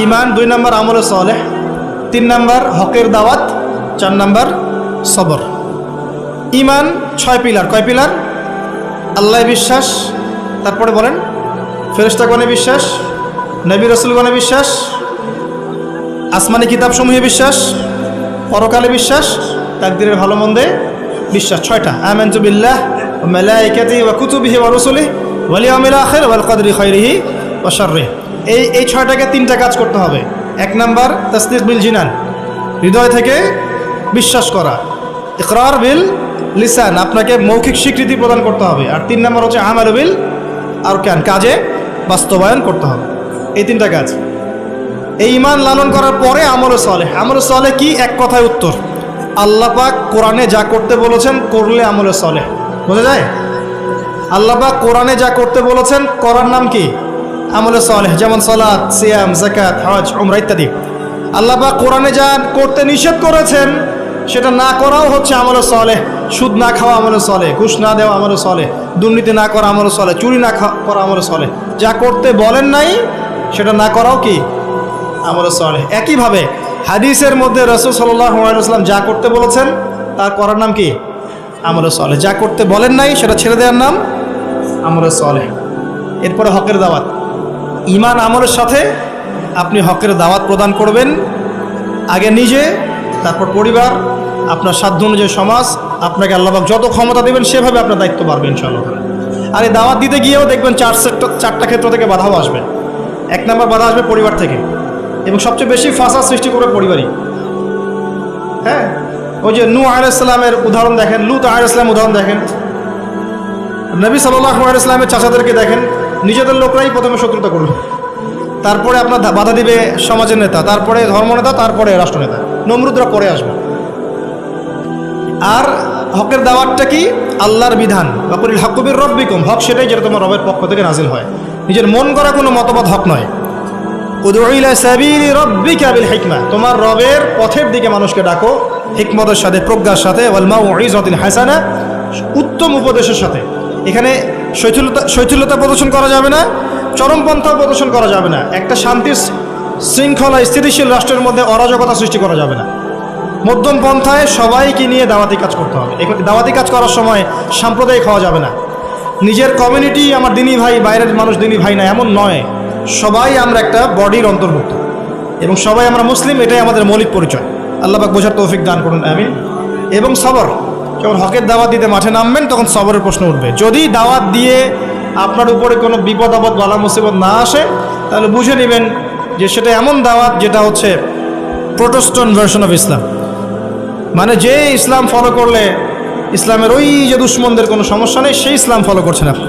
ঈমান। 2 নম্বর আমলে সালেহ। 3 নম্বর হকের দাওয়াত। 4 নম্বর সবর। ঈমান 6 পিলার। কয় পিলার? আল্লাহ বিশ্বাস, তারপরে বলেন ফেরেশতাগণে বিশ্বাস, নবী রাসূলগণে বিশ্বাস, আসমানি কিতাবসমূহে বিশ্বাস, পরকালে বিশ্বাস, তাকদীরের ভালো মন্দে বিশ্বাস। 6টা। আমানতু বিল্লাহ ওয়া মালাইকাতিহি ওয়া কুতুবিহি ওয়া রুসুলিহি ওয়াল ইয়াউমিল আখির ওয়াল কদরি খাইরিহি ওয়া শাররিহি। এই 6টাকে 3টা কাজ করতে হবে। 1 নাম্বার তাসদীক বিল জিনান, হৃদয় থেকে বিশ্বাস করা। ইকরার বিল লিসান, আপনাকে মৌখিক স্বীকৃতি প্রদান করতে হবে। আর 3 নাম্বার হচ্ছে আমাল বিল আরকান, কাজে বাস্তবায়ন করতে হবে। এই 3টা কাজ। এই ঈমান লালন করার পরে আমলে সালেহ। আমলে সালেহ কি? এক কথায় উত্তর, আল্লাহ পাক কোরআনে যা করতে বলেছেন করলে আমলে সালেহ। বোঝা যায়? আল্লাহ পাক কোরআনে যা করতে বলেছেন করার নাম কি? আমলে সালেহ। যেমন সালাত, সিয়াম, যাকাত, হজ, উমরা ইত্যাদি। আল্লাহ পাক কোরআনে যা করতে নিষেধ করেছেন সেটা না করাও হচ্ছে আমলে সলেহ। সুদ না খাওয়া আমলে সলেহ, ঘুষ না দেওয়া আমলে সলেহ, দুর্নীতি না করা আমলে সলেহ, চুরি না করা আমলে সলেহ। যা করতে বলেন নাই সেটা না করাও কি আমলে সলেহ। একইভাবে হাদিসের মধ্যে রাসূল সাল্লাল্লাহু আলাইহি ওয়াসাল্লাম যা করতে বলেছেন তার করার নাম কি আমলে সলেহ। যা করতে বলেন নাই সেটা ছেড়ে দেওয়ার নাম আমলে সলেহ। এরপরে হকের দাওয়াত। ঈমান আমলের সাথে আপনি হকের দাওয়াত প্রদান করবেন, আগে নিজে, তারপর পরিবার, আপনার সাধ্য অনুযায়ী সমাজ। আপনাকে আল্লাহ পাক যত ক্ষমতা দেবেন সেভাবে আপনার দায়িত্ব বাড়বে ইনশাআল্লাহ। আর এই দাওয়াত দিতে গিয়েও দেখবেন চারটা ক্ষেত্র থেকে বাধাও আসবে। এক নম্বর বাধা আসবে পরিবার থেকে, এবং সবচেয়ে বেশি ফাসাদ সৃষ্টি করবে পরিবারই। হ্যাঁ, ওই যে নূহ আলাইহিস সালামের উদাহরণ দেখেন, লূত আলাইহিস সালামের উদাহরণ দেখেন, নবী সাল্লাল্লাহু আলাইহি ওয়াসাল্লামের চাচাদেরকে দেখেন, নিজেদের লোকরাই প্রথমে শত্রুতা করবে, তারপরে আপনার বাধা দিবে সমাজের নেতা, তারপরে ধর্মনেতা, তারপরে রাষ্ট্রনেতা, নমরুদরা পরে আসবে। আর হকের দাওয়াতটা কি? আল্লাহর বিধান, ওয়াকুলিল হাক্কু মির রাব্বিকুম, হক সেটাই যেটা তোমার রবের পক্ষ থেকে নাজিল হয়। নিজের মন করা কোনো মতবাদ হক নয়। উদউ ইলা সাবিলি রাব্বিকা বিল হিকমা, তোমার রবের পথের দিকে মানুষকে ডাকো হিকমতের সাথে, প্রজ্ঞার সাথে, ওয়াল মাউইযাতিল হাসানা, উত্তম উপদেশের সাথে। এখানে শৈথিল্যতা প্রদর্শন করা যাবে না, চরমপন্থা প্রদর্শন করা যাবে না, একটা শান্তির শৃঙ্খলা স্থিতিশীল রাষ্ট্রের মধ্যে অরাজকতা সৃষ্টি করা যাবে না। মধ্যম পন্থায় সবাইকে নিয়ে দাওয়াতি কাজ করতে হবে। দাওয়াতি কাজ করার সময় সাম্প্রদায়িক হওয়া যাবে না। নিজের কমিউনিটি আমার দিনী ভাই, বাইরের মানুষ দিনী ভাই না, এমন নয়। সবাই আমরা একটা বডির অন্তর্ভুক্ত এবং সবাই আমরা মুসলিম, এটাই আমাদের মৌলিক পরিচয়। আল্লাহ পাক বোঝার তৌফিক দান করুন, আমিন। এবং সবর, যখন হকের দাওয়াত দিতে মাঠে নামবেন তখন সবরের প্রশ্ন উঠবে। যদি দাওয়াত দিয়ে আপনার উপরে কোনো বিপদ আপদ বালা মুসিবত না আসে, তাহলে বুঝে নেবেন যে সেটা এমন দাওয়াত যেটা হচ্ছে প্রোটেস্ট্যান্ট ভার্সন অফ ইসলাম। মানে যে ইসলাম ফলো করলে ইসলামের ওই যে দুশ্মনদের কোনো সমস্যা নেই, সেই ইসলাম ফলো করছেন আপনি।